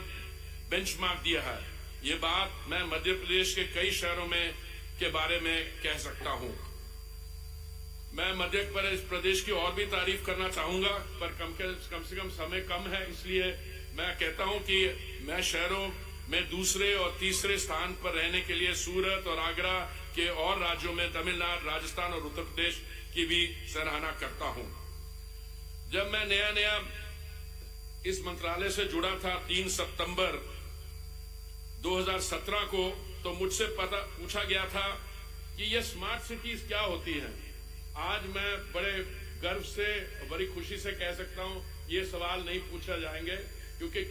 बेंचमार्क दिया है। ये बात मैं मध्य प्रदेश के कई शहरों में के बारे में कह सकता हूं। मैं मध्य प्रदेश की और भी तारीफ करना चाहूंगा, पर कम से कम समय कम है, इसलिए मैं कहता हूं कि मैं शहरों में दूसरे और तीसरे स्थान पर रहने के लिए सूरत और आगरा के और राज्यों में तमिलनाडु, राजस्थान और उत्तर प्रदेश की भी सराहना करता हूं। जब मैं नया इस मंत्रालय से जुड़ा था 3 सितंबर 2017 को, तो मुझसे पूछा गया था कि ये स्मार्ट सिटीज क्या होती हैं। आज मैं बड़े गर्व से, बड़ी खुशी से कह सकता हूं ये सवाल नहीं पूछा जाएंगे, क्योंकि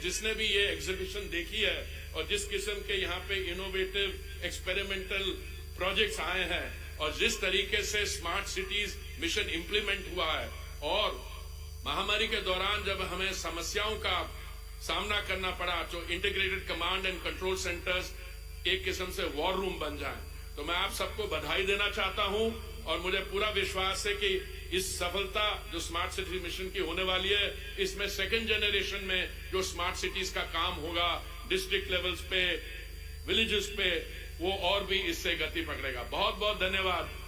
जिसने भी ये एग्जीबिशन देखी है और जिस किस्म के यहाँ पे इनोवेटिव एक्सपेरिमेंटल प्रोजेक्ट्स आए हैं और जिस तरीके से स्मार्ट सिटीज मिशन इंप्लीमेंट हुआ है, और महामारी के दौरान जब हमें समस्याओं का सामना करना पड़ा, तो integrated command and control centres एक किस्म से वॉर रूम बन जाए, तो मैं आप सबको बधाई देना चाहता हूं। और मुझे पूरा विश्वास है कि इस सफलता जो स्मार्ट सिटी मिशन की होने वाली है, इसमें 2nd जनरेशन में जो स्मार्ट सिटीज का काम होगा डिस्ट्रिक्ट लेवल्स पे, विलेजेस पे, वो और भी इससे गति पकड़ेगा। बहुत बहुत धन्यवाद।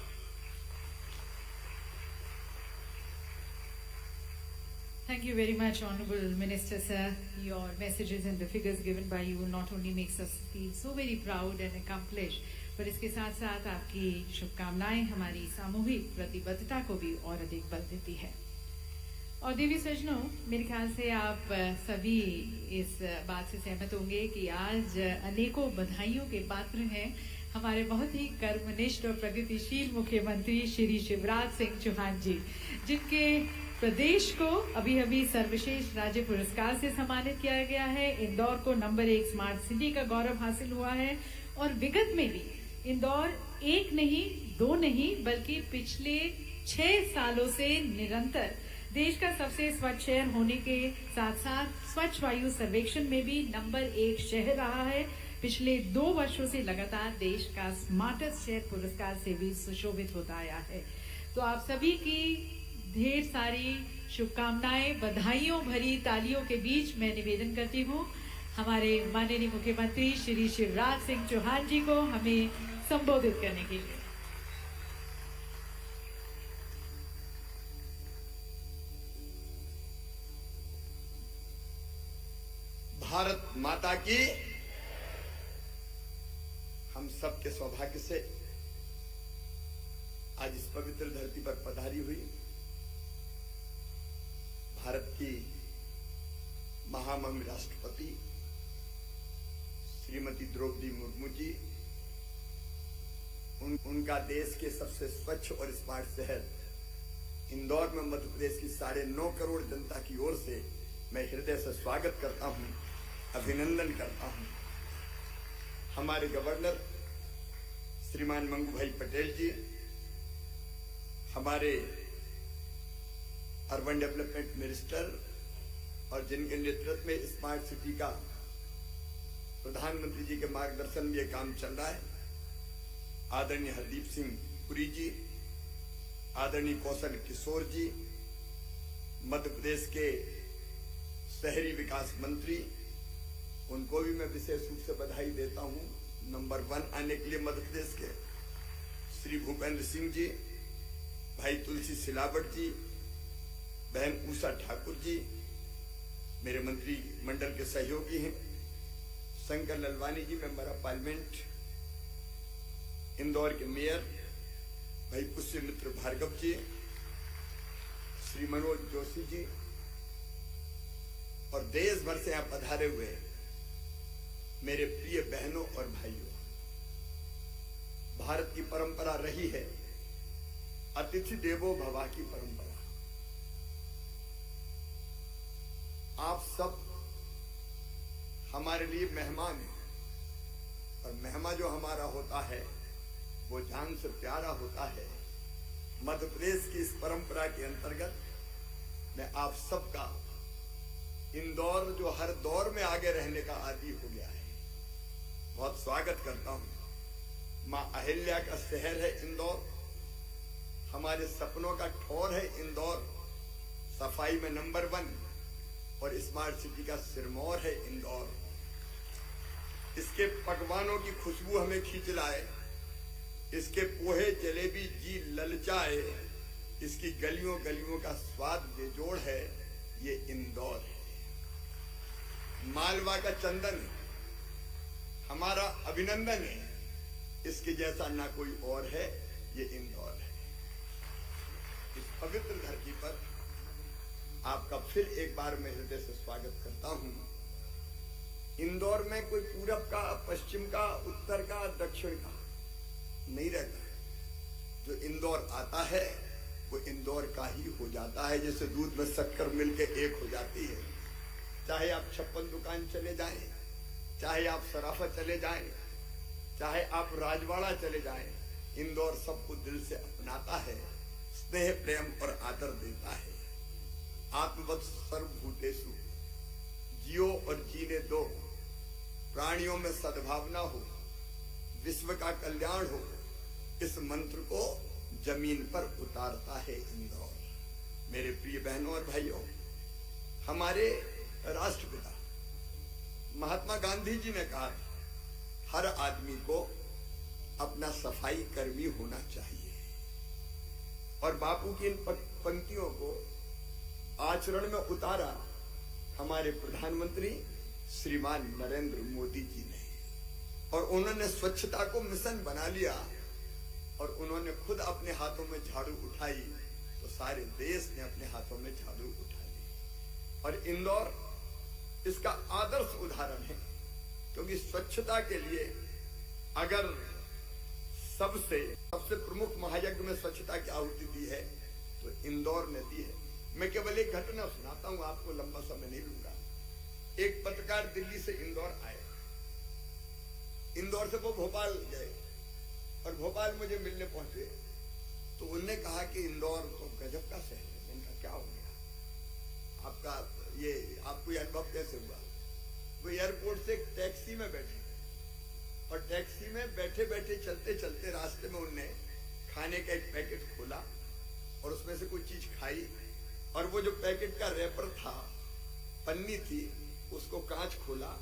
Thank you very much, Honorable Minister, sir. Your messages and the figures given by you not only makes us feel so very proud and accomplished, पर इसके साथ साथ आपकी शुभकामनाएं हमारी सामूहिक प्रतिबद्धता को भी और अधिक बल देती है। और देवी सज्जनों, मेरे ख्याल से आप सभी इस बात से सहमत होंगे कि आज अनेकों बधाइयों के पात्र हैं हमारे बहुत ही कर्मनिष्ठ और प्रगतिशील मुख्यमंत्री श्री शिवराज सिंह चौहान जी, जिनके प्रदेश को अभी सर्वश्रेष्ठ राज्य पुरस्कार से सम्मानित किया गया है। इंदौर को नंबर 1 स्मार्ट सिटी का गौरव हासिल हुआ है, और विगत में भी इंदौर 1 नहीं 2 नहीं बल्कि पिछले 6 सालों से निरंतर देश का सबसे स्वच्छ शहर होने के साथ साथ स्वच्छ वायु सर्वेक्षण में भी नंबर 1 शहर रहा है। पिछले 2 वर्षों से लगातार देश का स्मार्टेस्ट शहर पुरस्कार से भी सुशोभित होता आया है। तो आप सभी की ढेर सारी शुभकामनाएं, बधाइयों भरी तालियों के बीच मैं निवेदन करती हूँ हमारे माननीय मुख्यमंत्री श्री शिवराज सिंह चौहान जी को हमें संबोधित करने के लिए। भारत माता की। हम सब के सौभाग्य से आज इस पवित्र धरती पर पधारी हुई भारत की महामहिम राष्ट्रपति श्रीमती द्रौपदी मुर्मू जी, उनका देश के सबसे स्वच्छ और स्मार्ट शहर इंदौर में मध्य प्रदेश की 9.5 करोड़ जनता की ओर से मैं हृदय से स्वागत करता हूं, अभिनंदन करता हूं। हमारे गवर्नर श्रीमान मंगू भाई पटेल जी, हमारे अर्बन डेवलपमेंट मिनिस्टर, और जिनके नेतृत्व में स्मार्ट सिटी का प्रधानमंत्री जी के मार्गदर्शन में यह काम चल रहा है, आदरणीय हरदीप सिंह पुरी जी, आदरणीय कौशल किशोर जी, मध्य प्रदेश के शहरी विकास मंत्री, उनको भी मैं विशेष रूप से बधाई देता हूं नंबर 1 आने के लिए मध्य प्रदेश के, श्री भूपेंद्र सिंह जी, भाई तुलसी सिलावट जी, बहन उषा ठाकुर जी, मेरे मंत्री मंडल के सहयोगी हैं, शंकर ललवानी जी, मेंबर ऑफ पार्लियामेंट इंदौर के मेयर भाई पुष्यमित्र भार्गव जी, श्री मनोज जोशी जी और देश भर से यहां पधारे हुए मेरे प्रिय बहनों और भाइयों, भारत की परंपरा रही है अतिथि देवो भव की परंपरा। आप सब हमारे लिए मेहमान हैं और मेहमान जो हमारा होता है वो जान से प्यारा होता है। मध्य प्रदेश की इस परंपरा के अंतर्गत मैं आप सबका इंदौर जो हर दौर में आगे रहने का आदी हो गया है, बहुत स्वागत करता हूं। मां अहिल्या का शहर है इंदौर, हमारे सपनों का ठौर है इंदौर, सफाई में नंबर 1 और स्मार्ट सिटी का सिरमौर है इंदौर। इसके पकवानों की खुशबू हमें खींच लाए, इसके पोहे जलेबी जी ललचाए, इसकी गलियों गलियों का स्वाद बेजोड़ है, ये इंदौर है। मालवा का चंदन हमारा अभिनंदन है, इसके जैसा ना कोई और है, ये इंदौर है। इस पवित्र धरती पर आपका फिर एक बार मैं हृदय से स्वागत करता हूं। इंदौर में कोई पूरब का, पश्चिम का, उत्तर का, दक्षिण का नहीं रहता है। जो इंदौर आता है वो इंदौर का ही हो जाता है, जैसे दूध में शक्कर मिलके एक हो जाती है। चाहे आप 56 दुकान चले जाएं, चाहे आप सराफा चले जाएं, चाहे आप राजवाड़ा चले जाएं, इंदौर सबको दिल से अपनाता है, स्नेह प्रेम और आदर देता है। आत्मवत् सर्वभूतेषु जियो और जीने दो, प्राणियों में सद्भावना हो, विश्व का कल्याण हो, इस मंत्र को जमीन पर उतारता है इंदौर। मेरे प्रिय बहनों और भाइयों, हमारे राष्ट्रपिता महात्मा गांधी जी ने कहा हर आदमी को अपना सफाई कर्मी होना चाहिए, और बापू की इन पंक्तियों को आचरण में उतारा हमारे प्रधानमंत्री श्रीमान नरेंद्र मोदी जी ने, और उन्होंने स्वच्छता को मिशन बना लिया और उन्होंने खुद अपने हाथों में झाड़ू उठाई तो सारे देश ने अपने हाथों में झाड़ू उठा ली। और इंदौर इसका आदर्श उदाहरण है, क्योंकि स्वच्छता के लिए अगर सबसे प्रमुख महायज्ञ में स्वच्छता की आहुति दी है तो इंदौर ने दी है। मैं केवल एक घटना सुनाता हूं आपको, लंबा समय नहीं लूंगा। एक पत्रकार दिल्ली से इंदौर आए, इंदौर से वो भोपाल गए और भोपाल मुझे मिलने पहुंचे तो उनने कहा कि इंदौर तो गजब का शहर है। मैंने कहा क्या हो गया आपका, ये आपको ये अनुभव कैसे हुआ? वो एयरपोर्ट से एक टैक्सी में बैठे और टैक्सी में बैठे बैठे चलते चलते रास्ते में उनने खाने का एक पैकेट खोला और उसमें से कोई चीज खाई, और वो जो पैकेट का रैपर था, पन्नी थी, उसको कांच खोला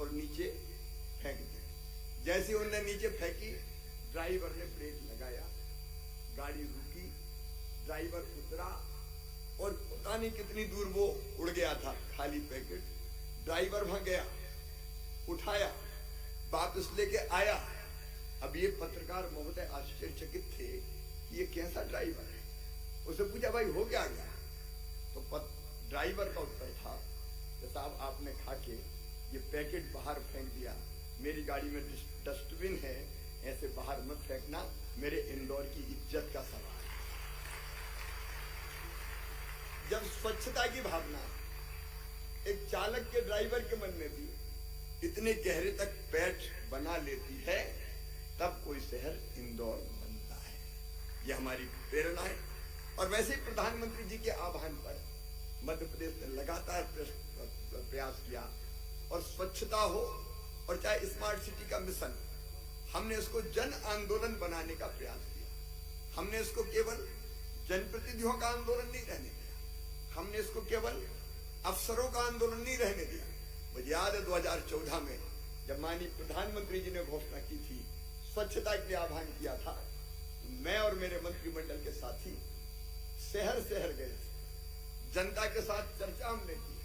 और नीचे फेंक दिया। जैसे उनने नीचे फेंकी, ड्राइवर ने ब्रेक लगाया, गाड़ी रुकी, ड्राइवर उतरा और पता नहीं कितनी दूर वो उड़ गया था खाली पैकेट। ड्राइवर वहां गया, उठाया, वापस लेके आया। अब ये पत्रकार महोदय आश्चर्यचकित थे कि ये कैसा ड्राइवर है। उसे पूछा भाई हो क्या गया? तो ड्राइवर का उत्तर था कि साहब आपने खा के ये पैकेट बाहर फेंक दिया, मेरी गाड़ी में डस्टबिन है, ऐसे बाहर मत फेंकना, मेरे इंदौर की इज्जत का सवाल है। जब स्वच्छता की भावना एक चालक के, ड्राइवर के मन में भी इतने गहरे तक पैठ बना लेती है, तब कोई शहर इंदौर बनता है। यह हमारी प्रेरणा है। और वैसे ही प्रधानमंत्री जी के आह्वान पर मध्य प्रदेश ने लगातार प्रयास किया, और स्वच्छता हो और चाहे स्मार्ट सिटी का मिशन, हमने इसको जन आंदोलन बनाने का प्रयास किया। हमने इसको केवल जनप्रतिनिधियों का आंदोलन नहीं रहने दिया, हमने इसको केवल अफसरों का आंदोलन नहीं रहने दिया। मुझे याद है 2014 में जब माननीय प्रधानमंत्री जी ने घोषणा की थी, स्वच्छता के लिए आह्वान किया था, मैं और मेरे मंत्रिमंडल के साथी शहर शहर गए, जनता के साथ चर्चा हमने की।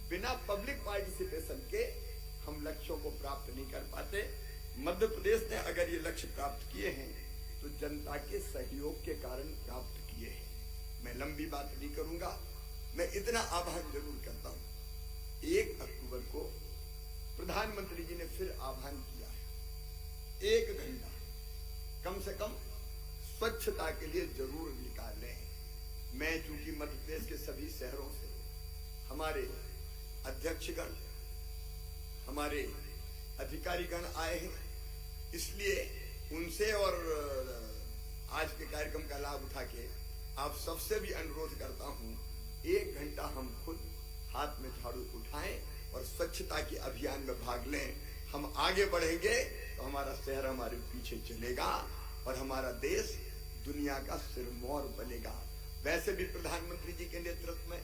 बिना पब्लिक पार्टिसिपेशन के हम लक्ष्यों को प्राप्त नहीं कर पाते। मध्य प्रदेश ने अगर ये लक्ष्य प्राप्त किए हैं तो जनता के सहयोग के कारण प्राप्त किए हैं। मैं लंबी बात नहीं करूंगा, मैं इतना आह्वान जरूर करता हूं। 1 अक्टूबर को प्रधानमंत्री जी ने फिर आह्वान किया है, 1 घंटा कम से कम स्वच्छता के लिए जरूर निकालें। मैं चूंकि मध्य प्रदेश के सभी शहरों से हमारे अध्यक्षगण, हमारे अधिकारीगण आए हैं, इसलिए उनसे और आज के कार्यक्रम का लाभ उठा के आप सबसे भी अनुरोध करता हूं, 1 घंटा हम खुद हाथ में झाड़ू उठाएं और स्वच्छता के अभियान में भाग लें। हम आगे बढ़ेंगे तो हमारा शहर हमारे पीछे चलेगा और हमारा देश दुनिया का सिरमौर बनेगा। वैसे भी प्रधानमंत्री जी के नेतृत्व में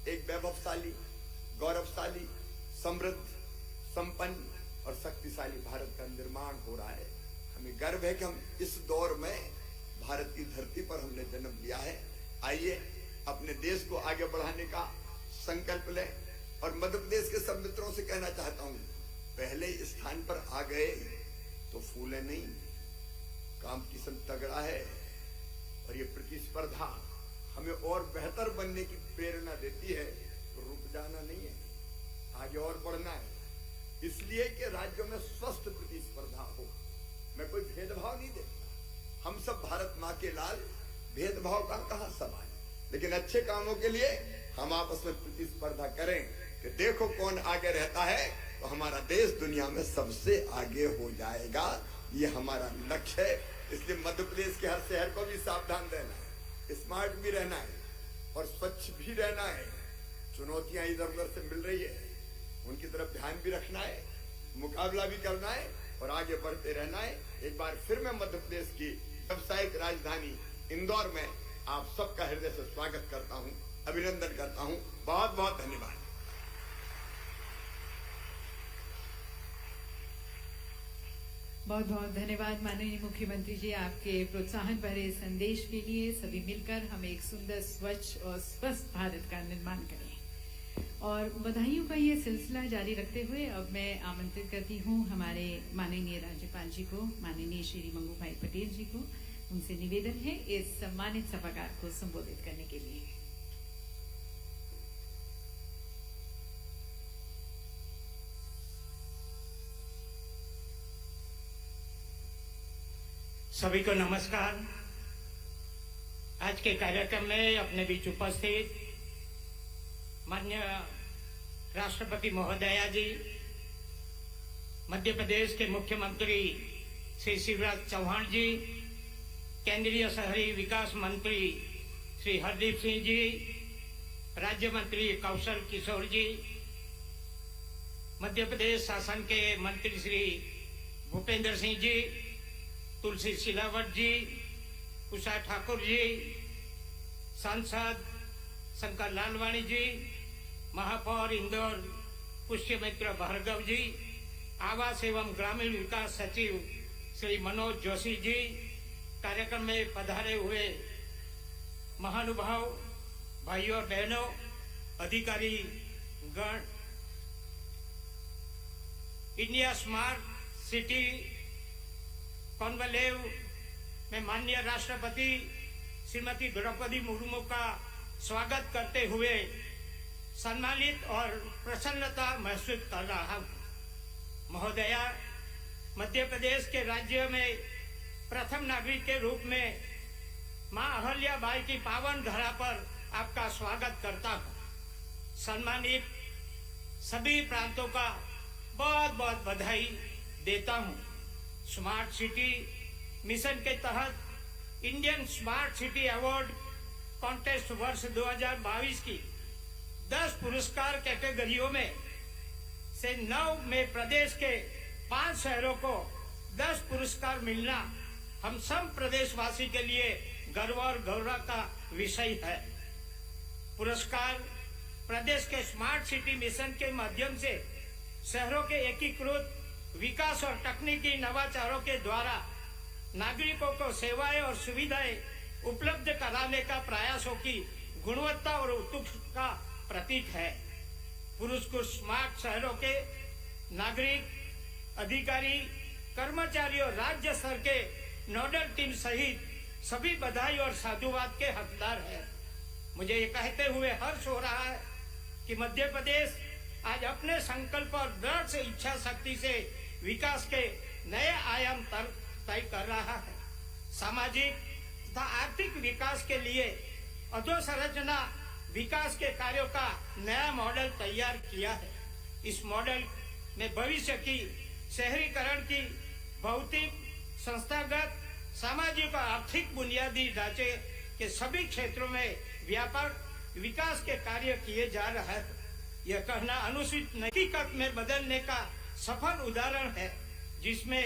एक वैभवशाली, गौरवशाली, समृद्ध, संपन्न और शक्तिशाली भारत का निर्माण हो रहा है। हमें गर्व है कि हम इस दौर में भारत की धरती पर हमने जन्म लिया है। आइए अपने देश को आगे बढ़ाने का संकल्प लें। और मध्य प्रदेश के सब मित्रों से कहना चाहता हूं, पहले स्थान पर आ गए तो फूले नहीं, कंपटीशन तगड़ा है और ये प्रतिस्पर्धा हमें और बेहतर बनने की प्रेरणा देती है। तो रुक जाना नहीं है, आगे और बढ़ना है, इसलिए कि राज्यों में स्वस्थ प्रतिस्पर्धा हो। मैं कोई भेदभाव नहीं देखता, हम सब भारत माँ के लाल, भेदभाव का कहां सवाल। लेकिन अच्छे कामों के लिए हम आपस में प्रतिस्पर्धा करें कि देखो कौन आगे रहता है, तो हमारा देश दुनिया में सबसे आगे हो जाएगा। ये हमारा लक्ष्य है। इसलिए मध्य प्रदेश के हर शहर को भी सावधान रहना है, स्मार्ट भी रहना है और स्वच्छ भी रहना है। चुनौतियां इधर उधर से मिल रही है, उनकी तरफ ध्यान भी रखना है, मुकाबला भी करना है और आगे बढ़ते रहना है। एक बार फिर मैं मध्य प्रदेश की व्यावसायिक राजधानी इंदौर में आप सबका हृदय से स्वागत करता हूं, अभिनंदन करता हूं। बहुत बहुत धन्यवाद। बहुत बहुत धन्यवाद माननीय मुख्यमंत्री जी, आपके प्रोत्साहन भरे संदेश के लिए। सभी मिलकर हम एक सुंदर, स्वच्छ और स्वस्थ भारत का निर्माण करें। और बधाइयों का ये सिलसिला जारी रखते हुए अब मैं आमंत्रित करती हूँ हमारे माननीय राज्यपाल जी को, माननीय श्री मंगू भाई पटेल जी को। उनसे निवेदन है इस सम्मानित सभागार को संबोधित करने के लिए। सभी को नमस्कार। आज के कार्यक्रम में अपने बीच उपस्थित माननीय राष्ट्रपति महोदया जी, मध्य प्रदेश के मुख्यमंत्री श्री शिवराज चौहान जी, केंद्रीय शहरी विकास मंत्री श्री हरदीप सिंह जी, राज्य मंत्री कौशल किशोर जी, मध्य प्रदेश शासन के मंत्री श्री भूपेंद्र सिंह जी, तुलसी सिलावट जी, उषा ठाकुर जी, सांसद शंकर लालवाणी जी, महापौर इंदौर पुष्यमित्र भार्गव जी, आवास एवं ग्रामीण विकास सचिव श्री मनोज जोशी जी, कार्यक्रम में पधारे हुए महानुभाव भाइयों और बहनों, अधिकारी गण, इंडिया स्मार्ट सिटी कॉन्क्लेव में माननीय राष्ट्रपति श्रीमती द्रौपदी मुर्मू का स्वागत करते हुए सम्मानित और प्रसन्नता महसूस कर रहा हूं। महोदया, मध्य प्रदेश के राज्य में प्रथम नागरिक के रूप में मां अहल्याबाई की पावन धरा पर आपका स्वागत करता हूं। सम्मानित सभी प्रांतों का बहुत बहुत बधाई देता हूं। स्मार्ट सिटी मिशन के तहत Indian smart city award contest वर्ष 2022 की 10 पुरस्कार कैटेगरियों में से 9 में प्रदेश के 5 शहरों को 10 पुरस्कार मिलना हम सब प्रदेशवासी के लिए गर्व और गौरव का विषय है। पुरस्कार प्रदेश के स्मार्ट सिटी मिशन के माध्यम से शहरों के एकीकृत विकास और तकनीकी नवाचारों के द्वारा नागरिकों को सेवाएं और सुविधाएं उपलब्ध कराने का प्रयासों की गुणवत्ता और उत्कृष्टता का प्रतीक है। पुरस्कृत स्मार्ट शहरों के नागरिक, अधिकारी, कर्मचारियों, राज्य स्तर के नोडल टीम सहित सभी बधाई और साधुवाद के हकदार हैं। मुझे ये कहते हुए हर्ष हो रहा है कि मध्य प्रदेश आज अपने संकल्प और दृढ़ से इच्छा शक्ति से विकास के नए आयाम तय कर रहा है। सामाजिक तथा आर्थिक विकास के लिए अधोसंरचना विकास के कार्यों का नया मॉडल तैयार किया है। इस मॉडल में भविष्य की शहरीकरण की भौतिक, संस्थागत, सामाजिक और आर्थिक बुनियादी ढांचे के सभी क्षेत्रों में व्यापक विकास के कार्य किए जा रहे हैं। यह कहना अनुचित हकीकत में बदलने का सफल उदाहरण है, जिसमें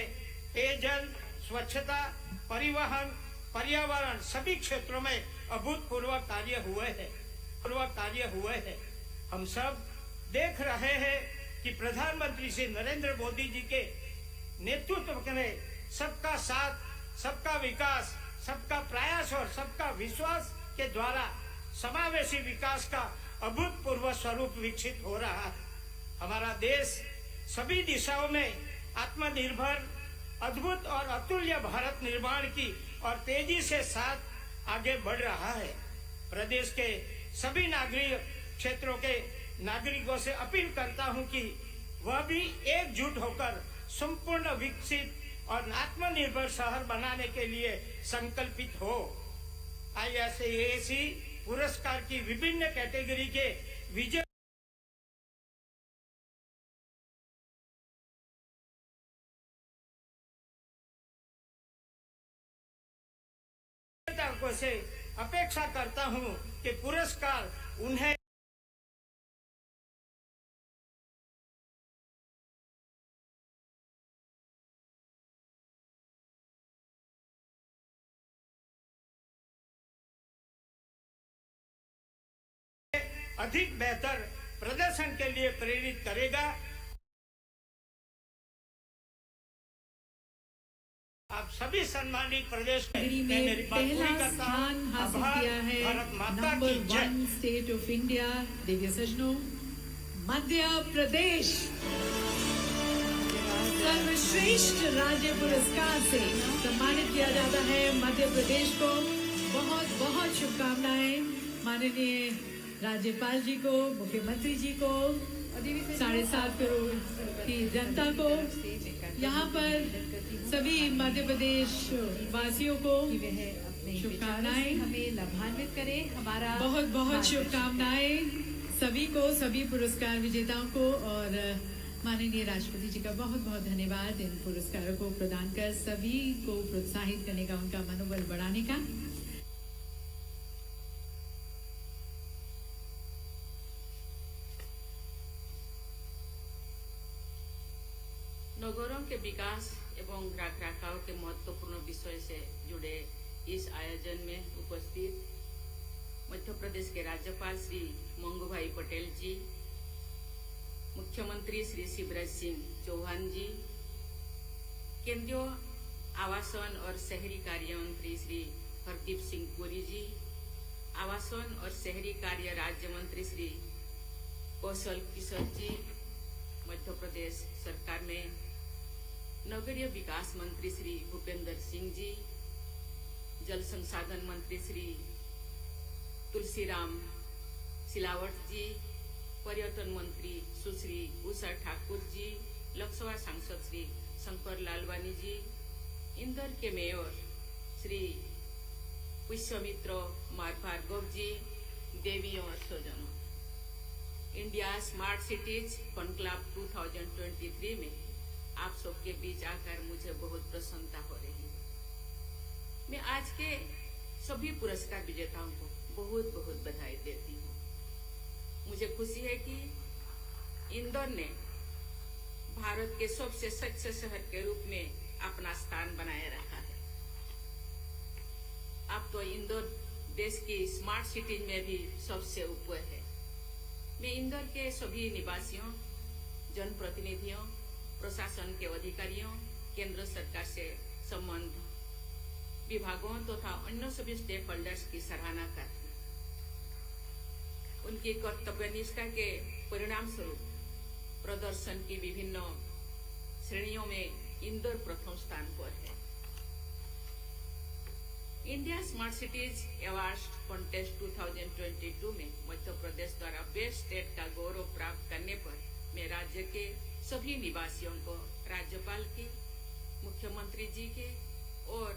पेयजल, स्वच्छता, परिवहन, पर्यावरण सभी क्षेत्रों में अभूतपूर्व कार्य हुए हैं। हम सब देख रहे हैं कि प्रधानमंत्री श्री नरेंद्र मोदी जी के नेतृत्व में सबका साथ, सबका विकास, सबका प्रयास और सबका विश्वास के द्वारा समावेशी विकास का अभूतपूर्व स्वरूप विकसित हो रहा है। हमारा देश सभी दिशाओं में आत्मनिर्भर, अद्भुत और अतुल्य भारत निर्माण की और तेजी से साथ आगे बढ़ रहा है। प्रदेश के सभी नागरिक क्षेत्रों के नागरिकों से अपील करता हूं कि वह भी एकजुट होकर संपूर्ण विकसित और आत्मनिर्भर शहर बनाने के लिए संकल्पित हो। IISc पुरस्कार की विभिन्न कैटेगरी के विजय से अपेक्षा करता हूं कि पुरस्कार उन्हें अधिक बेहतर प्रदर्शन के लिए प्रेरित करेगा। आप सभी सम्मानित प्रदेश में मेरी बात पूरी करता हूं। आभार। भारत माता की जय। स्टेट ऑफ इंडिया, देखिए सजनों, मध्य प्रदेश सर्वश्रेष्ठ राज्य पुरस्कार से सम्मानित किया जाता है। मध्य प्रदेश को बहुत बहुत शुभकामनाएं। माननीय राज्यपाल जी को, मुख्यमंत्री जी को, 7.5 करोड़ की जनता को, यहाँ पर सभी मध्य प्रदेश वासियों को शुभकामनाएं। हमें लाभान्वित करें। हमारा बहुत बहुत शुभकामनाएं सभी को, सभी पुरस्कार विजेताओं को, और माननीय राष्ट्रपति जी का बहुत बहुत धन्यवाद इन पुरस्कारों को प्रदान कर सभी को प्रोत्साहित करने का, उनका मनोबल बढ़ाने का। नगरों के विकास एवं रखरखाव के महत्वपूर्ण विषय से जुड़े इस आयोजन में उपस्थित मध्य प्रदेश के राज्यपाल श्री मंगू भाई पटेल जी, मुख्यमंत्री श्री शिवराज सिंह चौहान जी, केंद्रीय आवासन और शहरी कार्य मंत्री श्री हरदीप सिंह पुरी जी, आवासन और शहरी कार्य राज्य मंत्री श्री कौशल किशोर जी, मध्य प्रदेश सरकार में नगरीय विकास मंत्री श्री भूपेंद्र सिंह जी, जल संसाधन मंत्री श्री तुलसीराम सिलावट जी, पर्यटन मंत्री सुश्री उषा ठाकुर जी, लोकसभा सांसद श्री शंकर लालवानी जी, इंदौर के मेयर श्री पुष्यमित्र भार्गव जी, देवी और स्वजनों, इंडिया स्मार्ट सिटीज कॉन्क्लेव 2023 में आप सबके बीच आकर मुझे बहुत प्रसन्नता हो रही है। मैं आज के सभी पुरस्कार विजेताओं को बहुत बहुत बधाई देती हूँ। मुझे खुशी है कि इंदौर ने भारत के सबसे स्वच्छ शहर के रूप में अपना स्थान बनाए रखा है। अब तो इंदौर देश की स्मार्ट सिटी में भी सबसे ऊपर है। मैं इंदौर के सभी निवासियों, जनप्रतिनिधियों, प्रशासन के अधिकारियों, केंद्र सरकार से संबंध विभागों तथा अन्य सभी स्टेक होल्डर्स की सराहना करती हूँ। उनकी कर्तव्यनिष्ठा के परिणाम स्वरूप प्रदर्शन की विभिन्न श्रेणियों में इंदौर प्रथम स्थान पर है। India smart cities award contest 2022 में मध्य प्रदेश द्वारा बेस्ट स्टेट का गौरव प्राप्त करने पर मैं राज्य के सभी निवासियों को, राज्यपाल के, मुख्यमंत्री जी के और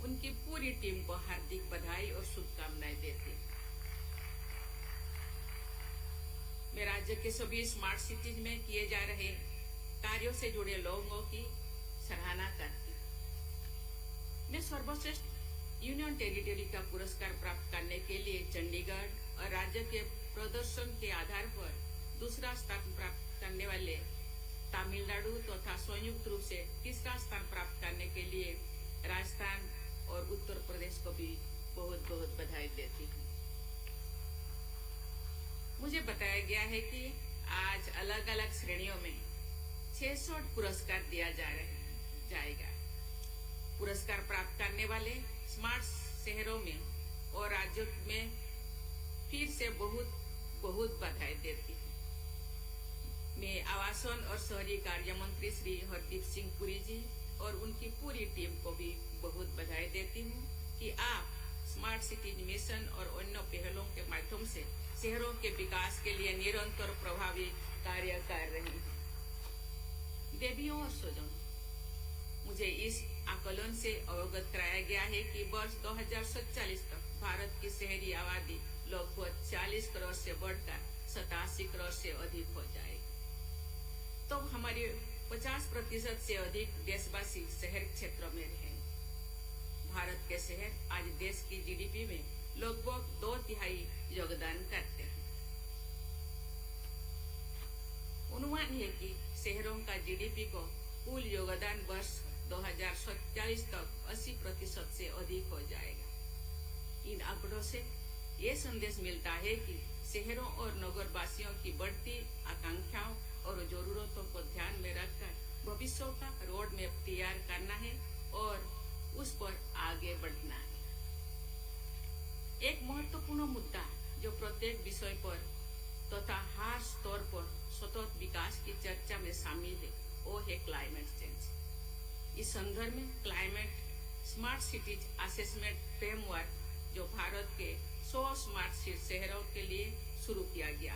उनकी पूरी टीम को हार्दिक बधाई और शुभकामनाएं देती हूँ। मैं राज्य के सभी स्मार्ट सिटीज में किए जा रहे कार्यों से जुड़े लोगों की सराहना करती हूँ। मैं सर्वश्रेष्ठ यूनियन टेरिटरी का पुरस्कार प्राप्त करने के लिए चंडीगढ़ और राज्य के प्रदर्शन के आधार पर दूसरा स्थान प्राप्त करने वाले तमिलनाडु तथा संयुक्त रूप से तीसरा स्थान प्राप्त करने के लिए राजस्थान और उत्तर प्रदेश को भी बहुत बहुत बधाई देती हूँ। मुझे बताया गया है कि आज अलग अलग श्रेणियों में 66 पुरस्कार दिया जाएगा। पुरस्कार प्राप्त करने वाले स्मार्ट शहरों में और राज्यों में फिर से बहुत बहुत बधाई देती हूँ। मैं आवासन और शहरी कार्य मंत्री श्री हरदीप सिंह पुरी जी और उनकी पूरी टीम को भी बहुत बधाई देती हूँ कि आप स्मार्ट सिटी मिशन और अन्य पहलों के माध्यम से शहरों के विकास के लिए निरंतर प्रभावी कार्य कर रही हैं। देवियों और स्वजनों, मुझे इस आकलन से अवगत कराया गया है कि वर्ष 2047 तक भारत की शहरी आबादी लगभग 40 करोड़ से बढ़कर 87 करोड़ से अधिक हो जाएगी। तो हमारे 50% से अधिक देशवासी शहर क्षेत्रों में रहेंगे। भारत के शहर आज देश की जीडीपी में लगभग 2/3 योगदान करते हैं। अनुमान है कि शहरों का जीडीपी को कुल योगदान वर्ष 2047 तक 80% से अधिक हो जाएगा। इन आंकड़ों से ये संदेश मिलता है कि शहरों और नगरवासियों की बढ़ती आकांक्षाओं और जरूरतों को ध्यान में रखकर भविष्य का रोड मैप तैयार करना है और उस पर आगे बढ़ना है। एक महत्वपूर्ण मुद्दा जो प्रत्येक विषय पर तथा हर स्तर पर सतत विकास की चर्चा में शामिल है वो है क्लाइमेट चेंज। इस संदर्भ में climate smart cities assessment framework जो भारत के 100 स्मार्ट शहरों के लिए शुरू किया गया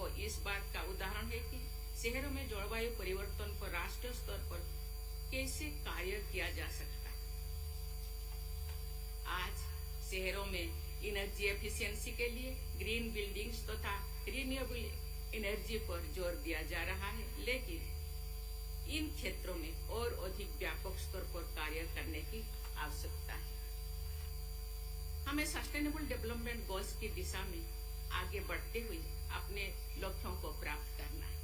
और इस बात का उदाहरण है कि शहरों में जलवायु परिवर्तन पर राष्ट्रीय स्तर पर कैसे कार्य किया जा सकता है। आज शहरों में एनर्जी एफिशिएंसी के लिए ग्रीन बिल्डिंग्स तथा रिन्यूएबल एनर्जी पर जोर दिया जा रहा है, लेकिन इन क्षेत्रों में और अधिक व्यापक स्तर पर कार्य करने की आवश्यकता है। हमें सस्टेनेबल डेवलपमेंट गोल्स की दिशा में आगे बढ़ते हुए अपने लक्ष्यों को प्राप्त करना है।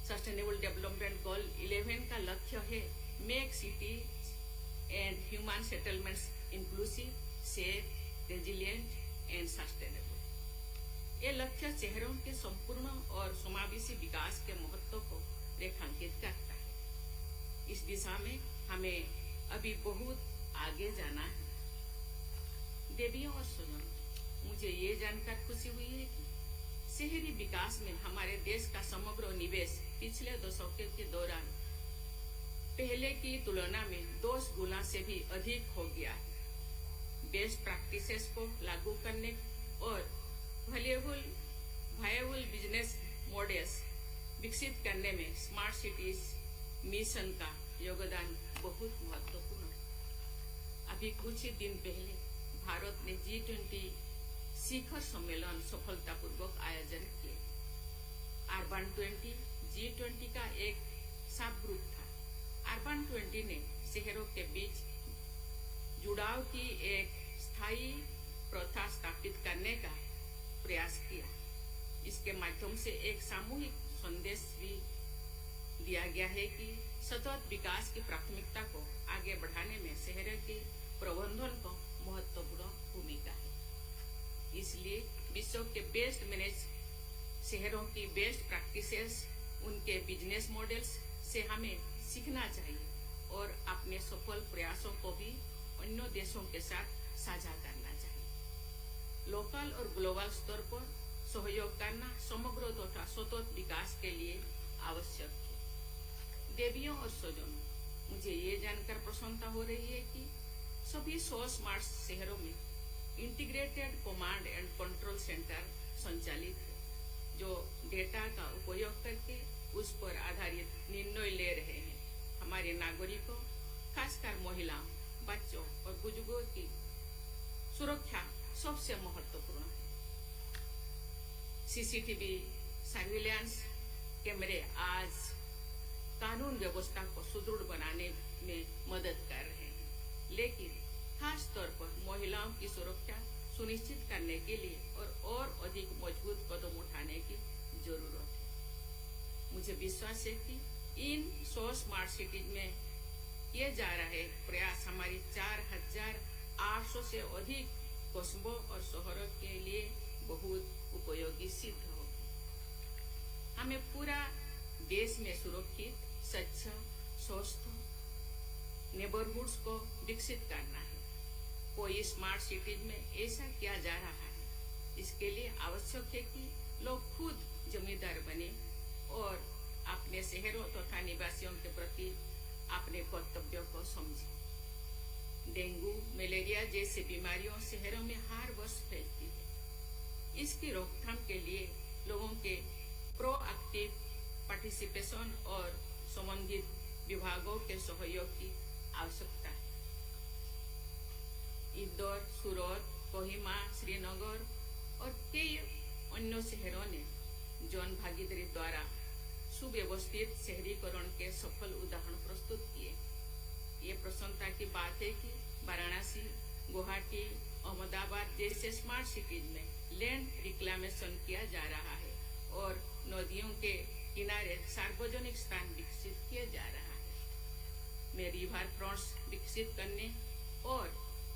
सस्टेनेबल डेवलपमेंट गोल 11 का लक्ष्य है make cities and human settlements inclusive, safe, resilient and sustainable. ये लक्ष्य शहरों के संपूर्ण और समावेशी विकास के महत्व को रेखांकित करता है। इस दिशा में हमें अभी बहुत आगे जाना है। देवियों और सुनों, मुझे ये जानकर खुशी हुई है कि शहरी विकास में हमारे देश का समग्र निवेश पिछले दशकों के दौरान पहले की तुलना में 10 गुना से भी अधिक हो गया है। बेस्ट प्रैक्टिसेस को लागू करने और वायबल बिजनेस मॉडल्स विकसित करने में स्मार्ट सिटीज मिशन का योगदान बहुत महत्वपूर्ण है। अभी कुछ ही दिन पहले भारत ने G20 शिखर सम्मेलन सफलतापूर्वक आयोजन किए। अर्बन 20 G20 का एक सब ग्रुप था। अर्बन 20 ने शहरों के बीच जुड़ाव की एक स्थायी प्रथा स्थापित करने का प्रयास किया। इसके माध्यम से एक सामूहिक संदेश भी दिया गया है कि सतत विकास की प्राथमिकता को आगे बढ़ाने में शहरों के प्रबंधन को महत्वपूर्ण भूमिका है। इसलिए विश्व के बेस्ट मैनेज शहरों की बेस्ट प्रैक्टिसेस, उनके बिजनेस मॉडल्स से हमें सीखना चाहिए और अपने सफल प्रयासों को भी अन्य देशों के साथ साझा करना चाहिए। लोकल और ग्लोबल स्तर पर सहयोग करना समग्र तथा सतत विकास के लिए आवश्यक है। देवियों और स्वजनों, मुझे ये जानकर प्रसन्नता हो रही है कि सभी 100 स्मार्ट शहरों में integrated command and control centre संचालित है, जो डेटा का उपयोग करके उस पर आधारित निर्णय ले रहे हैं। हमारे नागरिकों, खासकर महिलाओं, बच्चों और बुजुर्गों की सुरक्षा सबसे महत्वपूर्ण है। सीसीटीवी सर्विलांस कैमरे आज कानून व्यवस्था को सुदृढ़ बनाने में मदद कर रहे हैं, लेकिन खास तौर पर महिलाओं की सुरक्षा सुनिश्चित करने के लिए और अधिक मजबूत कदम उठाने की जरूरत है। मुझे विश्वास है कि इन 100 स्मार्ट सिटीज में किए जा रहे प्रयास हमारी 4,800 से अधिक कस्बों और शहरों के लिए बहुत उपयोगी सिद्ध होगी। हमें पूरा देश में सुरक्षित, स्वच्छ, स्वस्थ नेबरहुड्स को विकसित करना है। कोई स्मार्ट सिटीज में ऐसा किया जा रहा है। इसके लिए आवश्यक है कि लोग खुद जिम्मेदार बने और अपने शहरों तथा निवासियों के प्रति अपने कर्तव्यों को समझें। डेंगू, मलेरिया जैसी बीमारियों शहरों में हर वर्ष फैलती है। इसकी रोकथाम के लिए लोगों के प्रोएक्टिव पार्टिसिपेशन और संबंधित विभागों के सहयोग की आवश्यकता है। इंदौर, सूरत, कोहिमा, श्रीनगर और कई अन्य शहरों ने जन भागीदारी द्वारा सुव्यवस्थित शहरीकरण के सफल उदाहरण प्रस्तुत किए। ये प्रसन्नता की बात है कि वाराणसी, गुवाहाटी, अहमदाबाद जैसे स्मार्ट सिटीज में लैंड रिक्लामेशन किया जा रहा है और नदियों के किनारे सार्वजनिक स्थान विकसित किया जा रहा है। में रिवर फ्रंट्स विकसित करने और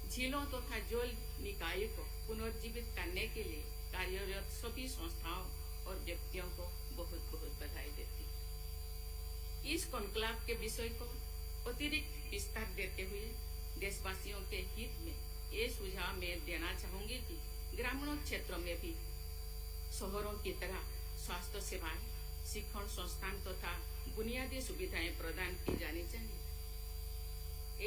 झीलों तथा जल निकाय को पुनर्जीवित करने के लिए कार्यरत सभी संस्थाओं और व्यक्तियों को बहुत बहुत बधाई देती हूँ। इस कॉन्क्लेव के विषय को अतिरिक्त विस्तार देते हुए देशवासियों के हित में ये सुझाव मैं देना चाहूंगी कि ग्रामीण क्षेत्रों में भी शहरों की तरह स्वास्थ्य सेवाएं, शिक्षण संस्थान तथा बुनियादी सुविधाएं प्रदान की जानी चाहिए।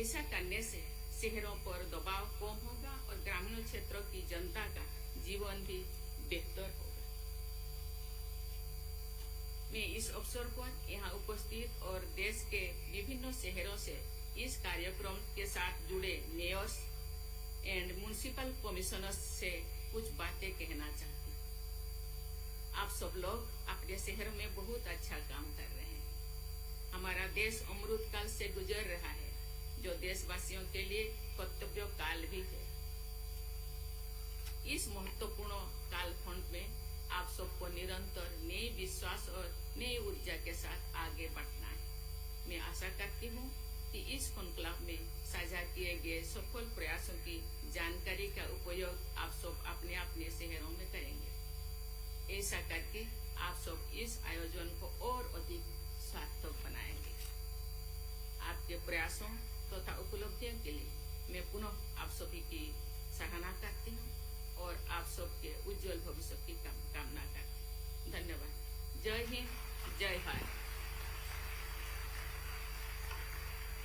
ऐसा करने से शहरों पर दबाव कम होगा और ग्रामीण क्षेत्रों की जनता का जीवन भी बेहतर होगा। मैं इस अवसर पर यहाँ उपस्थित और देश के विभिन्न शहरों से इस कार्यक्रम के साथ जुड़े मेयर्स एंड म्युनिसिपल कमिश्नर्स से कुछ बातें कहना चाहती हूँ। आप सब लोग अपने शहर में बहुत अच्छा काम कर रहे हैं। हमारा देश अमृत काल से गुजर रहा है, जो देशवासियों के लिए कर्तव्य काल भी है। इस महत्वपूर्ण कालखंड में आप सबको निरंतर नए विश्वास और नई ऊर्जा के साथ आगे बढ़ना है। मैं आशा करती हूँ कि इस कॉन्क्लेव में साझा किए गए सफल प्रयासों की जानकारी का उपयोग आप सब अपने अपने शहरों में करेंगे। ऐसा करके आप सब इस आयोजन को और अधिक सार्थक बनाएंगे। आपके प्रयासों तथा उपलब्धियों के लिए मैं पुनः आप सभी की सराहना करती हूँ और आप सबके उज्जवल भविष्य की कामना करती हूँ। धन्यवाद। जय हिंद, जय भारत।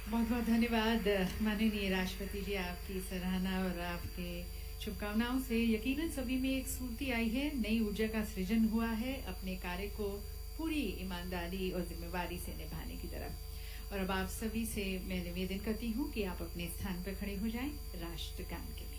बहुत बहुत धन्यवाद माननीय राष्ट्रपति जी, आपकी सराहना और आपके शुभकामनाओं से यकीनन सभी में एक स्फूर्ति आई है, नई ऊर्जा का सृजन हुआ है अपने कार्य को पूरी ईमानदारी और जिम्मेवारी से निभाने की तरफ। और अब आप सभी से मैं निवेदन करती हूँ कि आप अपने स्थान पर खड़े हो जाएं राष्ट्रगान के लिए।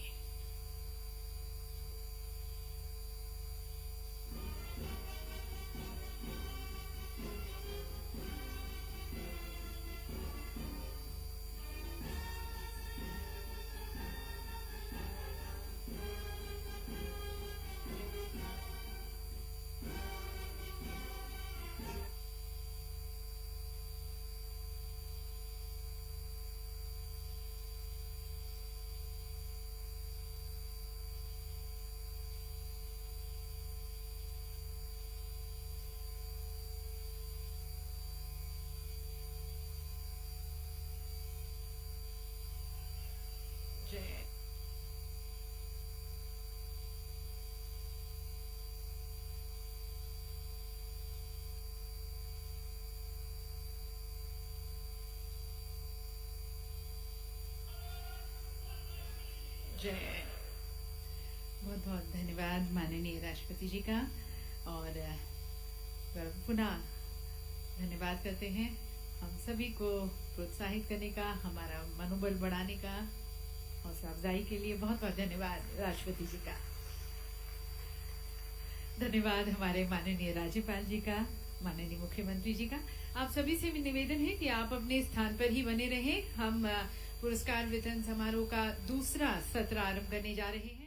जय। बहुत बहुत धन्यवाद माननीय राष्ट्रपति जी का। और पुनः धन्यवाद करते हैं हम सभी को प्रोत्साहित करने का, हमारा मनोबल बढ़ाने का, हौसला अफजाई के लिए बहुत बहुत धन्यवाद राष्ट्रपति जी का। धन्यवाद हमारे माननीय राज्यपाल जी का, माननीय मुख्यमंत्री जी का। आप सभी से भी निवेदन है कि आप अपने स्थान पर ही बने रहें। हम पुरस्कार वितरण समारोह का दूसरा सत्र आरंभ करने जा रहे हैं।